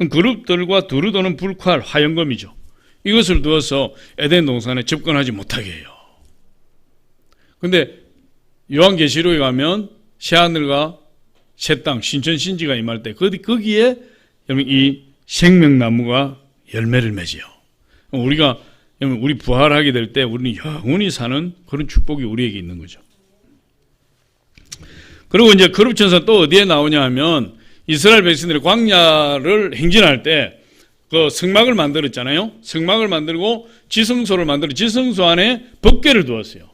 그룹들과 두루 도는 불칼, 하얀검이죠. 이것을 두어서 에덴 동산에 접근하지 못하게 해요. 근데 요한계시록에 가면 새하늘과 새 땅, 신천신지가 임할 때 거기에 이 생명나무가 열매를 맺어요. 우리 부활하게 될 때 우리는 영원히 사는 그런 축복이 우리에게 있는 거죠. 그리고 이제 거룩 천사 또 어디에 나오냐 하면 이스라엘 백성들이 광야를 행진할 때 그 성막을 만들었잖아요. 성막을 만들고 지성소를 만들어 지성소 안에 법궤를 두었어요.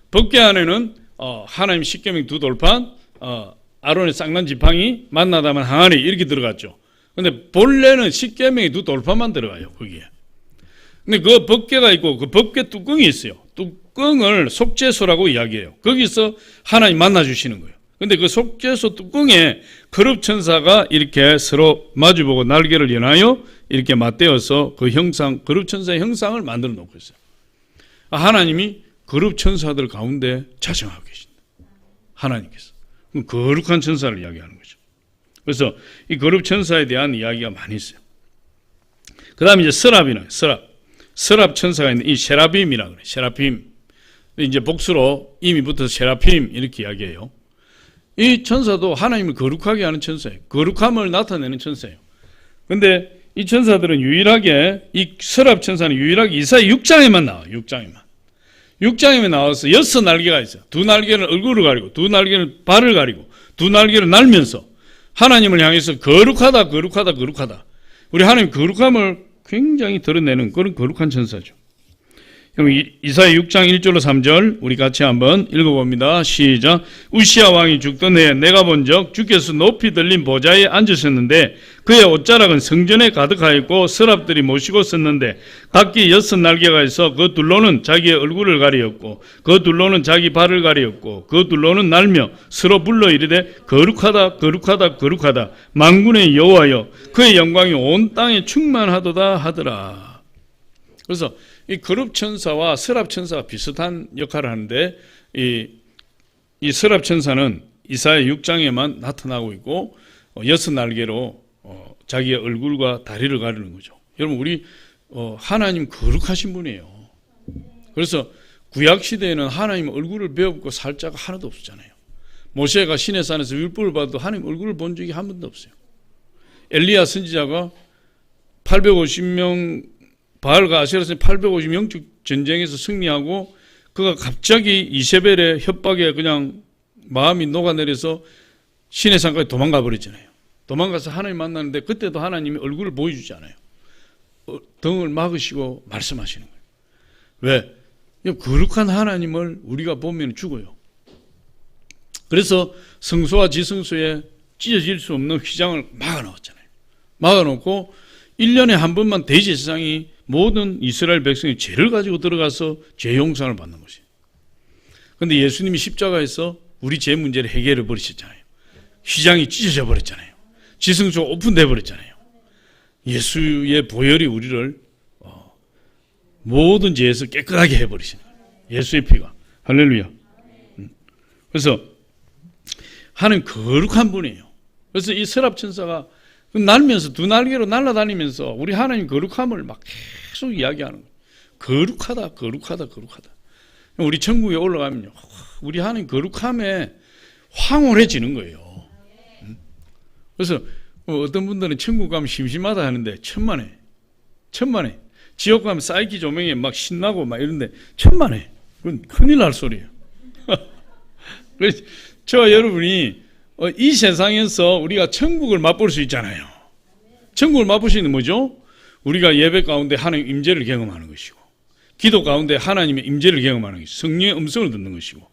법궤 안에는 하나님 십계명 두 돌판, 아론의 쌍난 지팡이, 만나다만 항아리 이렇게 들어갔죠. 근데 본래는 십계명의 두 돌판만 들어가요, 거기에. 근데 그 법궤가 있고 그 법궤 뚜껑이 있어요. 뚜껑을 속죄소라고 이야기해요. 거기서 하나님 만나주시는 거예요. 근데 그 속죄소 뚜껑에 거룩 천사가 이렇게 서로 마주보고 날개를 연하여 이렇게 맞대어서 그 형상, 거룩 천사의 형상을 만들어 놓고 있어요. 하나님이 거룩 천사들 가운데 자정하고 계신다. 하나님께서. 거룩한 천사를 이야기하는 거죠. 그래서 이 거룩 천사에 대한 이야기가 많이 있어요. 그 다음에 이제 서랍이나 서랍 천사가 있는 이 세라핌이라고 그래요. 세라핌. 이제 복수로 임이 붙어서 세라핌 이렇게 이야기해요. 이 천사도 하나님을 거룩하게 하는 천사예요. 거룩함을 나타내는 천사예요. 근데 이 천사들은 유일하게 이 서랍 천사는 유일하게 이사야 6장에만 나와요. 6장에만 나와서 6날개가 있어요. 두 날개는 얼굴을 가리고 두 날개는 발을 가리고 두 날개를 날면서 하나님을 향해서 거룩하다. 우리 하나님 거룩함을 굉장히 드러내는 그런 거룩한 천사죠. 그럼 이사야 6장 1절로 3절 우리 같이 한번 읽어봅니다. 시작. 우시야 왕이 죽던 해에 내가 본 적 주께서 높이 들린 보좌에 앉으셨는데 그의 옷자락은 성전에 가득하였고 서랍들이 모시고 섰는데 각기 6날개가 있어 그 둘로는 자기의 얼굴을 가리었고 그 둘로는 자기 발을 가리었고 그 둘로는 날며 서로 불러 이르되 거룩하다 거룩하다 거룩하다 만군의 여호와여 그의 영광이 온 땅에 충만하도다 하더라. 그래서 이 거룩천사와 서랍천사가 비슷한 역할을 하는데 이 서랍천사는 이사야 6장에만 나타나고 있고 6날개로 자기의 얼굴과 다리를 가리는 거죠. 여러분 우리 하나님 거룩하신 분이에요. 그래서 구약시대에는 하나님 얼굴을 배웠고 살 자가 하나도 없었잖아요. 모세가 시내산에서 율법을 받아도 하나님 얼굴을 본 적이 한 번도 없어요. 엘리야 선지자가 850명 바알과 아세라의 850명축 전쟁에서 승리하고 그가 갑자기 이세벨의 협박에 그냥 마음이 녹아내려서 시내산까지 도망가 버렸잖아요. 도망가서 하나님 만나는데 그때도 하나님이 얼굴을 보여주지 않아요. 등을 막으시고 말씀하시는 거예요. 왜? 거룩한 하나님을 우리가 보면 죽어요. 그래서 성소와 지성소에 찢어질 수 없는 휘장을 막아놓았잖아요. 막아놓고 1년에 한 번만 대제사장이 모든 이스라엘 백성이 죄를 가지고 들어가서 죄 용서를 받는 것이에요. 그런데 예수님이 십자가에서 우리 죄 문제를 해결해 버리셨잖아요. 휘장이 찢어져 버렸잖아요. 지성소가 오픈돼 버렸잖아요. 예수의 보혈이 우리를 모든 죄에서 깨끗하게 해버리시는 거예요. 예수의 피가. 할렐루야. 그래서 하나님 거룩한 분이에요. 그래서 이 서랍천사가 날면서 두 날개로 날아다니면서 우리 하나님 거룩함을 막 계속 이야기하는 거예요. 거룩하다 거룩하다 거룩하다. 우리 천국에 올라가면요 우리 하나님 거룩함에 황홀해지는 거예요. 그래서 어떤 분들은 천국 가면 심심하다 하는데 천만에 지옥 가면 사이키 조명에 막 신나고 막 이런데 천만에 그건 큰일 날 소리예요. 그래서 저와 여러분이 이 세상에서 우리가 천국을 맛볼 수 있잖아요. 천국을 맛볼 수 있는 뭐죠? 우리가 예배 가운데 하나님의 임재를 경험하는 것이고 기도 가운데 하나님의 임재를 경험하는 것이고 성령의 음성을 듣는 것이고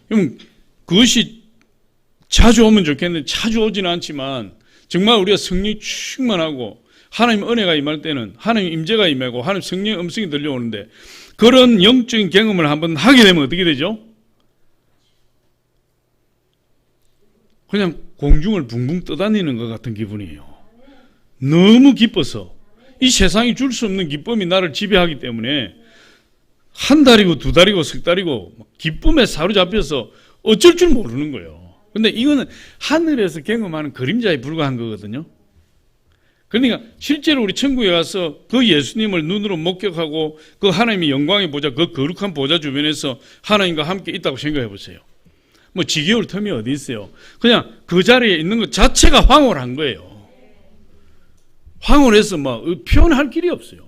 그럼 그것이 자주 오면 좋겠는데 자주 오지는 않지만 정말 우리가 성령이 충만하고 하나님 은혜가 임할 때는 하나님 임재가 임하고 하나님 성령의 음성이 들려오는데 그런 영적인 경험을 한번 하게 되면 어떻게 되죠? 그냥 공중을 붕붕 떠다니는 것 같은 기분이에요. 너무 기뻐서 이 세상이 줄 수 없는 기쁨이 나를 지배하기 때문에 한 달이고 두 달이고 석 달이고 기쁨에 사로잡혀서 어쩔 줄 모르는 거예요. 근데 이거는 하늘에서 경험하는 그림자에 불과한 거거든요. 그러니까 실제로 우리 천국에 가서 그 예수님을 눈으로 목격하고 그 하나님의 영광의 보좌, 그 거룩한 보좌 주변에서 하나님과 함께 있다고 생각해 보세요. 뭐 지겨울 틈이 어디 있어요. 그냥 그 자리에 있는 것 자체가 황홀한 거예요. 황홀해서 막 표현할 길이 없어요.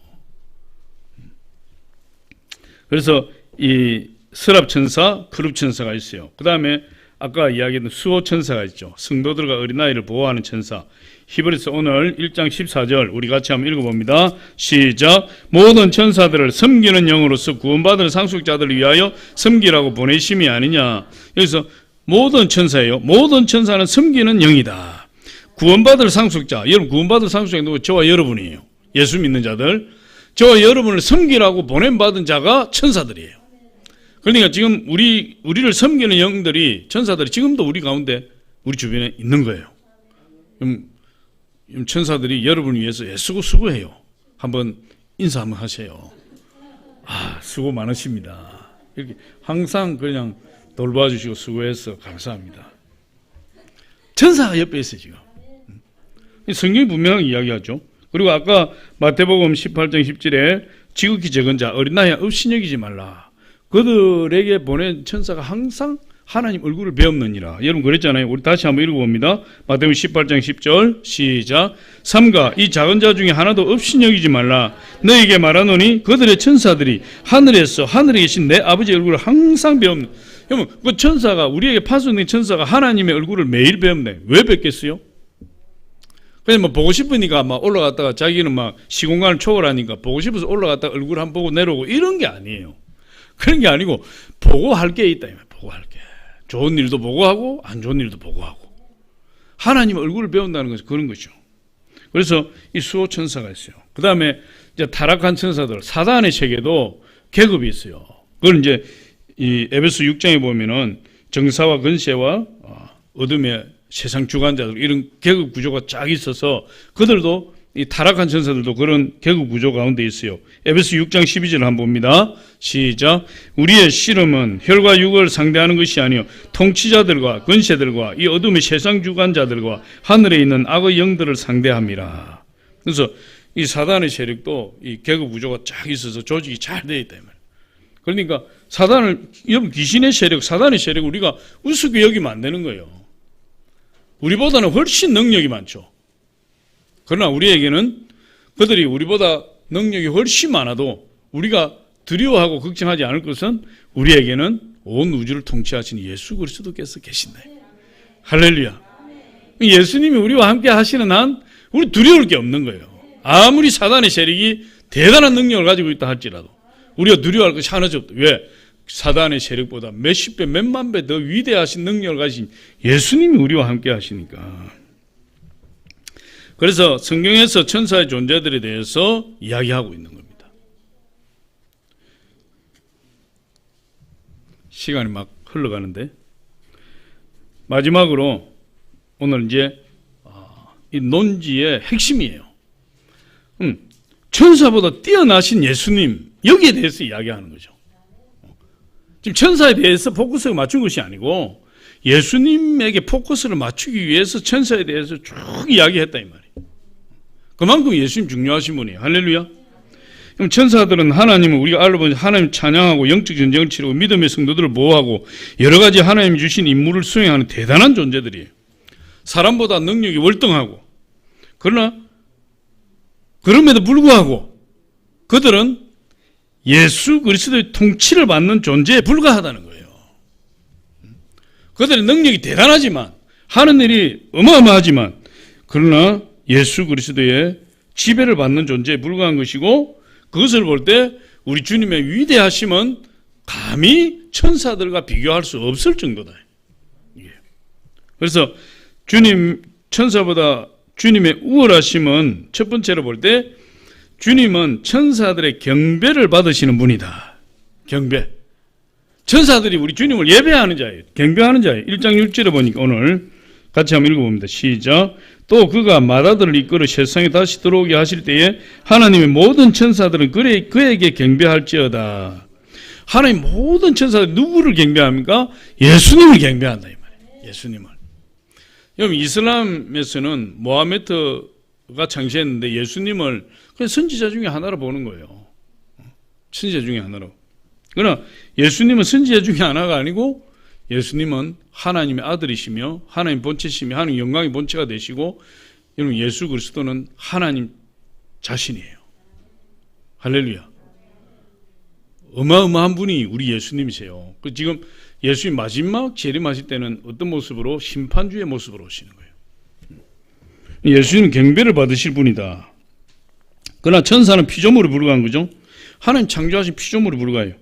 그래서 이 서랍천사, 그룹천사가 있어요. 그 다음에 아까 이야기했던 수호천사가 있죠. 성도들과 어린아이를 보호하는 천사. 히브리서 오늘 1장 14절 우리 같이 한번 읽어봅니다. 시작. 모든 천사들을 섬기는 영으로서 구원받을 상속자들을 위하여 섬기라고 보내심이 아니냐. 여기서 모든 천사예요. 모든 천사는 섬기는 영이다. 구원받을 상속자. 여러분 구원받을 상속자가 누구? 저와 여러분이에요. 예수 믿는 자들. 저와 여러분을 섬기라고 보냄받은 자가 천사들이에요. 그러니까 지금 우리를 섬기는 영들이 천사들이 지금도 우리 가운데 우리 주변에 있는 거예요. 천사들이 여러분을 위해서 애쓰고 수고해요. 한번 인사 한번 하세요. 수고 많으십니다. 이렇게 항상 그냥 돌봐주시고 수고해서 감사합니다. 천사가 옆에 있어요 지금. 성경이 분명하게 이야기하죠. 그리고 아까 마태복음 18장 10절에 지극히 적은 자 어린아이 없이 여기지 말라. 그들에게 보낸 천사가 항상 하나님 얼굴을 배웠느니라. 여러분 그랬잖아요. 우리 다시 한번 읽어봅니다. 마태복음 18장 10절 시작. 삼가 이 작은 자 중에 하나도 없이 여기지 말라. 너에게 말하노니 그들의 천사들이 하늘에서 하늘에 계신 내 아버지의 얼굴을 항상 배웁니다. 여러분 그 천사가 우리에게 파송된 천사가 하나님의 얼굴을 매일 배웁니다. 왜 뵙겠어요? 그냥 뭐 보고 싶으니까 막 올라갔다가 자기는 막 시공간을 초월하니까 보고 싶어서 올라갔다가 얼굴 한번 보고 내려오고 이런 게 아니에요. 그런 게 아니고 보고 할 게 있다. 보고 할 게. 좋은 일도 보고 하고 안 좋은 일도 보고 하고. 하나님 얼굴을 배운다는 것은 그런 거죠. 그래서 이 수호 천사가 있어요. 그 다음에 이제 타락한 천사들, 사단의 세계도 계급이 있어요. 그걸 이제 이 에베소 6장에 보면은 정사와 권세와 어둠의 세상 주관자들 이런 계급 구조가 쫙 있어서 그들도 이 타락한 천사들도 그런 계급 구조 가운데 있어요. 에베소 6장 12절 한번 봅니다. 시작. 우리의 씨름은 혈과 육을 상대하는 것이 아니요 통치자들과 권세들과 이 어둠의 세상 주관자들과 하늘에 있는 악의 영들을 상대함이라. 그래서 이 사단의 세력도 이 계급 구조가 쫙 있어서 조직이 잘 되어 있다. 그러니까 사단을, 귀신의 세력, 사단의 세력 우리가 우습게 여기면 안 되는 거예요. 우리보다는 훨씬 능력이 많죠. 그러나 우리에게는 그들이 우리보다 능력이 훨씬 많아도 우리가 두려워하고 걱정하지 않을 것은 우리에게는 온 우주를 통치하시는 예수 그리스도께서 계신다. 할렐루야. 예수님이 우리와 함께 하시는 한 우리 두려울 게 없는 거예요. 아무리 사단의 세력이 대단한 능력을 가지고 있다 할지라도 우리가 두려워할 것이 하나도 없다. 왜? 사단의 세력보다 몇십 배, 몇만 배 더 위대하신 능력을 가진 예수님이 우리와 함께 하시니까. 그래서 성경에서 천사의 존재들에 대해서 이야기하고 있는 겁니다. 시간이 막 흘러가는데 마지막으로 오늘 이제 이 논지의 핵심이에요. 천사보다 뛰어나신 예수님, 여기에 대해서 이야기하는 거죠. 지금 천사에 대해서 포커스를 맞춘 것이 아니고 예수님에게 포커스를 맞추기 위해서 천사에 대해서 쭉 이야기했다 이 말이에요. 그만큼 예수님 중요하신 분이에요. 할렐루야. 그럼 천사들은 하나님을 우리가 알아보니 하나님 찬양하고 영적 전쟁을 치르고 믿음의 성도들을 보호하고 여러 가지 하나님이 주신 임무를 수행하는 대단한 존재들이에요. 사람보다 능력이 월등하고 그러나 그럼에도 불구하고 그들은 예수 그리스도의 통치를 받는 존재에 불과하다는 거예요. 그들의 능력이 대단하지만 하는 일이 어마어마하지만 그러나 예수 그리스도의 지배를 받는 존재에 불과한 것이고 그것을 볼 때 우리 주님의 위대하심은 감히 천사들과 비교할 수 없을 정도다. 그래서 주님 천사보다 주님의 우월하심은 첫 번째로 볼 때 주님은 천사들의 경배를 받으시는 분이다. 경배. 천사들이 우리 주님을 예배하는 자예요. 경배하는 자예요. 1장 6절에 보니까 오늘 같이 한번 읽어봅니다. 시작. 또 그가 마다들을 이끌어 세상에 다시 들어오게 하실 때에 하나님의 모든 천사들은 그에게 경배할지어다. 하나님 모든 천사들이 누구를 경배합니까? 예수님을 경배한다 이 말이에요. 예수님을. 여러분 이슬람에서는 모하메드가 창시했는데 예수님을 그냥 선지자 중에 하나로 보는 거예요. 선지자 중에 하나로. 그러나 예수님은 선지자 중에 하나가 아니고 예수님은 하나님의 아들이시며 하나님 본체시며 하나님 영광의 본체가 되시고 여러분 예수 그리스도는 하나님 자신이에요. 할렐루야. 어마어마한 분이 우리 예수님이세요. 지금 예수님 마지막 재림하실 때는 어떤 모습으로? 심판주의 모습으로 오시는 거예요. 예수님은 경배를 받으실 분이다. 그러나 천사는 피조물에 불과한 거죠. 하나님 창조하신 피조물에 불과해요.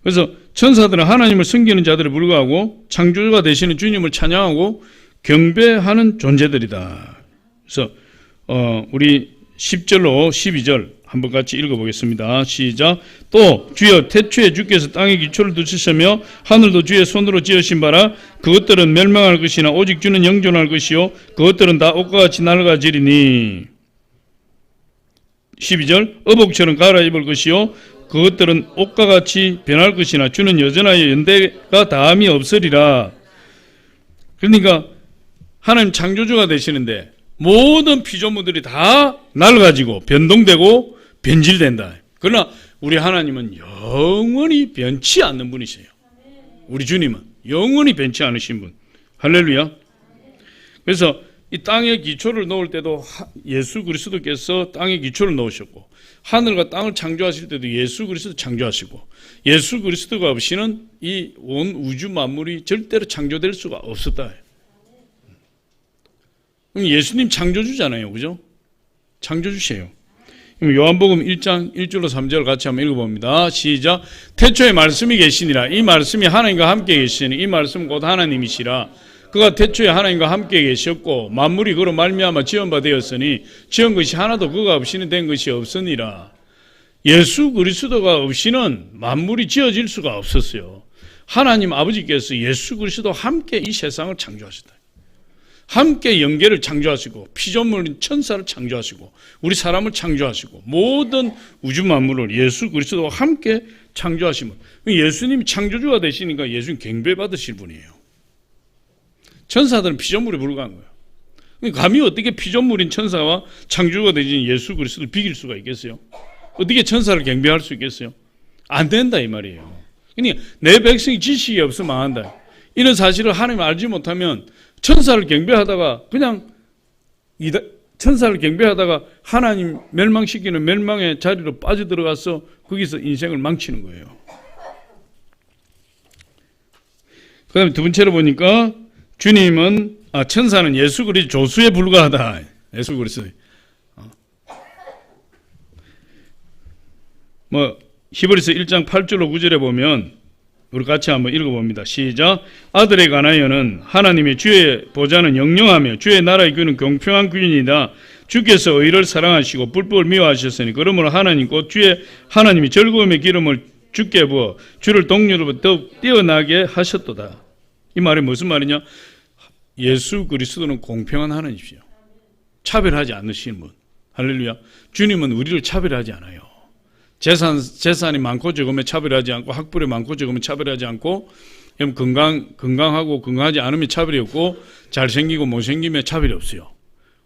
그래서 천사들은 하나님을 섬기는 자들에 불과하고 창조주가 되시는 주님을 찬양하고 경배하는 존재들이다. 그래서 우리 10절로 12절 한번 같이 읽어보겠습니다. 시작. 또 주여 태초에 주께서 땅에 기초를 두셨으며 하늘도 주의 손으로 지으신 바라 그것들은 멸망할 것이나 오직 주는 영존할 것이요 그것들은 다 옷과 같이 낡아지리니 12절 어복처럼 갈아입을 것이요 그것들은 옷과 같이 변할 것이나 주는 여전하여 연대가 다함이 없으리라. 그러니까 하나님 창조주가 되시는데 모든 피조물들이 다 낡아지고 변동되고 변질된다. 그러나 우리 하나님은 영원히 변치 않는 분이세요. 우리 주님은 영원히 변치 않으신 분. 할렐루야. 그래서 이 땅에 기초를 놓을 때도 예수 그리스도께서 땅에 기초를 놓으셨고 하늘과 땅을 창조하실 때도 예수 그리스도 창조하시고 예수 그리스도가 없이는 이 온 우주 만물이 절대로 창조될 수가 없었다. 예수님 창조주잖아요. 그죠? 창조주세요. 요한복음 1장 1절로 3절 같이 한번 읽어봅니다. 시작. 태초에 말씀이 계시니라. 이 말씀이 하나님과 함께 계시니 이 말씀 곧 하나님이시라. 그가 태초에 하나님과 함께 계셨고 만물이 그로 말미암아 지은 바 되었으니 지은 것이 하나도 그가 없이는 된 것이 없으니라. 예수 그리스도가 없이는 만물이 지어질 수가 없었어요. 하나님 아버지께서 예수 그리스도와 함께 이 세상을 창조하셨다. 함께 영계를 창조하시고 피조물인 천사를 창조하시고 우리 사람을 창조하시고 모든 우주 만물을 예수 그리스도와 함께 창조하신 분. 예수님이 창조주가 되시니까 예수님 경배받으실 분이에요. 천사들은 피조물에 불과한 거예요. 감히 어떻게 피조물인 천사와 창조주가 되신 예수 그리스도를 비길 수가 있겠어요? 어떻게 천사를 경배할 수 있겠어요? 안 된다 이 말이에요. 그러니까 내 백성이 지식이 없어 망한다. 이런 사실을 하나님 알지 못하면 천사를 경배하다가 그냥 천사를 경배하다가 하나님 멸망시키는 멸망의 자리로 빠져들어가서 거기서 인생을 망치는 거예요. 그 다음에 두 번째로 보니까 주님은 천사는 예수 그리스도 조수에 불과하다. 예수 그리스도 히브리서 1장 8절로 9절에 보면 우리 같이 한번 읽어봅니다. 시작. 아들에 관하여는 하나님의 주의 보좌는 영영하며 주의 나라의 귀는 공평한 귀이다. 주께서 의를 사랑하시고 불법을 미워하셨으니 그러므로 하나님 곧 주의 하나님이 즐거움의 기름을 주께 부어 주를 동료로부터 더욱 뛰어나게 하셨도다. 이 말이 무슨 말이냐? 예수 그리스도는 공평한 하나님이시죠. 차별하지 않으시는 분. 할렐루야. 주님은 우리를 차별하지 않아요. 재산이 많고 적으면 차별하지 않고 학벌이 많고 적으면 차별하지 않고 건강하고 건강하지 않으면 차별이 없고 잘생기고 못생기면 차별이 없어요.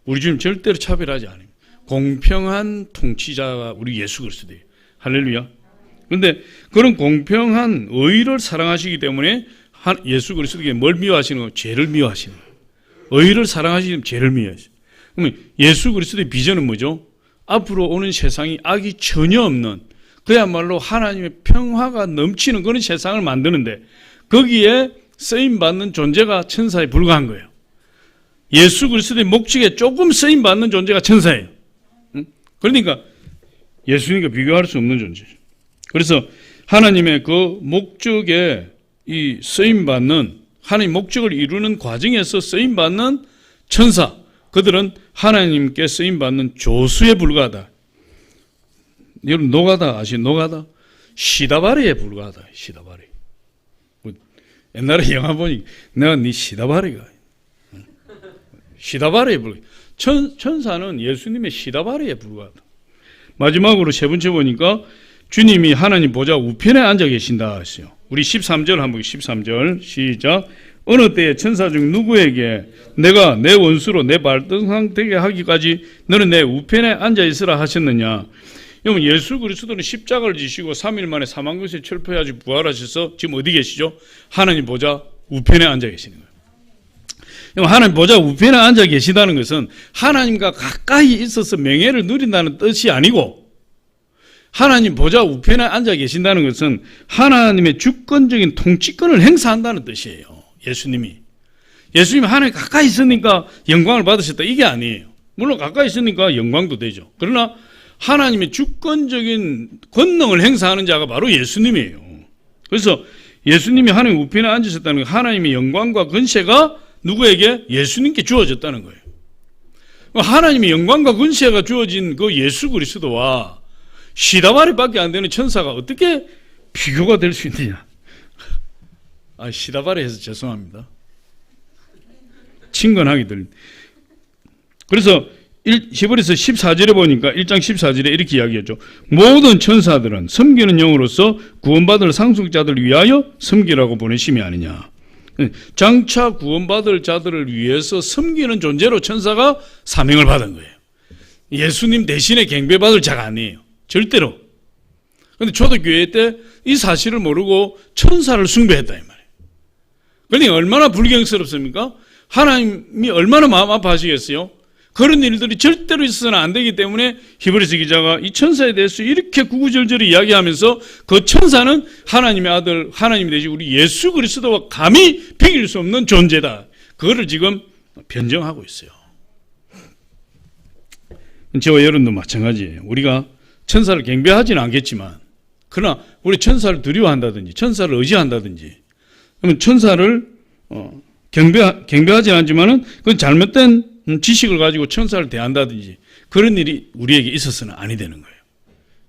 우리 주님 절대로 차별하지 않아요. 공평한 통치자가 우리 예수 그리스도예요. 할렐루야. 그런데 그런 공평한 의를 사랑하시기 때문에 예수 그리스도에게 뭘 미워하시는 거예요? 죄를 미워하시는 거예요. 의를 사랑하시면 죄를 미워하시는 거예요. 그러면 예수 그리스도의 비전은 뭐죠? 앞으로 오는 세상이 악이 전혀 없는 그야말로 하나님의 평화가 넘치는 그런 세상을 만드는데 거기에 쓰임받는 존재가 천사에 불과한 거예요. 예수 그리스도의 목적에 조금 쓰임받는 존재가 천사예요. 그러니까 예수님과 비교할 수 없는 존재죠. 그래서 하나님의 그 목적에 이 쓰임받는 하나님 목적을 이루는 과정에서 쓰임받는 천사, 그들은 하나님께 쓰임받는 조수에 불과하다. 여러분 노가다 아시죠? 노가다? 시다바리에 불과하다. 시다바리. 옛날에 영화 보니 내가 네 시다바리가 시다바리에 불과하다. 천사는 예수님의 시다바리에 불과하다. 마지막으로 세 번째 보니까 주님이 하나님 보좌 우편에 앉아 계신다 하시요. 우리 13절 한번 13절 시작. 어느 때에 천사 중 누구에게 내가 내 원수로 내 발등상 되게 하기까지 너는 내 우편에 앉아 있으라 하셨느냐. 여러분 예수 그리스도는 십자가를 지시고 3일 만에 사망 것에 철폐하지 부활하셔서 지금 어디 계시죠? 하나님 보좌 우편에 앉아 계시는 거예요. 여러분 하나님 보좌 우편에 앉아 계시다는 것은 하나님과 가까이 있어서 명예를 누린다는 뜻이 아니고 하나님 보좌 우편에 앉아 계신다는 것은 하나님의 주권적인 통치권을 행사한다는 뜻이에요. 예수님이 하나님 가까이 있으니까 영광을 받으셨다 이게 아니에요. 물론 가까이 있으니까 영광도 되죠. 그러나 하나님의 주권적인 권능을 행사하는 자가 바로 예수님이에요. 그래서 예수님이 하나님 우편에 앉으셨다는 건 하나님의 영광과 권세가 누구에게? 예수님께 주어졌다는 거예요. 하나님의 영광과 권세가 주어진 그 예수 그리스도와 시다바리밖에 안 되는 천사가 어떻게 비교가 될 수 있느냐. 시다바리 해서 죄송합니다. 친근하게 들립니다. 그래서 히브리서 14절에 보니까 1장 14절에 이렇게 이야기했죠. 모든 천사들은 섬기는 영으로서 구원받을 상속자들을 위하여 섬기라고 보내심이 아니냐. 장차 구원받을 자들을 위해서 섬기는 존재로 천사가 사명을 받은 거예요. 예수님 대신에 경배받을 자가 아니에요. 절대로. 그런데 초대교회 때 이 사실을 모르고 천사를 숭배했다 이 말이에요. 그러니까 얼마나 불경스럽습니까? 하나님이 얼마나 마음 아파하시겠어요? 그런 일들이 절대로 있어서는 안 되기 때문에 히브리서 기자가 이 천사에 대해서 이렇게 구구절절히 이야기하면서 그 천사는 하나님의 아들, 하나님이 되시 우리 예수 그리스도와 감히 비길 수 없는 존재다. 그거를 지금 변정하고 있어요. 저와 여러분도 마찬가지예요. 우리가 천사를 경배하지는 않겠지만, 그러나 우리 천사를 두려워한다든지 천사를 의지한다든지, 그러면 천사를 경배하지는 않지만은 그건 잘못된 지식을 가지고 천사를 대한다든지 그런 일이 우리에게 있어서는 아니 되는 거예요.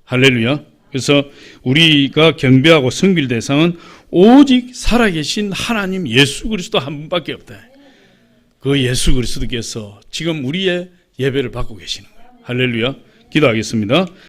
할렐루야. 그래서 우리가 경배하고 섬길 대상은 오직 살아계신 하나님 예수 그리스도 한 분밖에 없다. 그 예수 그리스도께서 지금 우리의 예배를 받고 계시는 거예요. 할렐루야. 기도하겠습니다.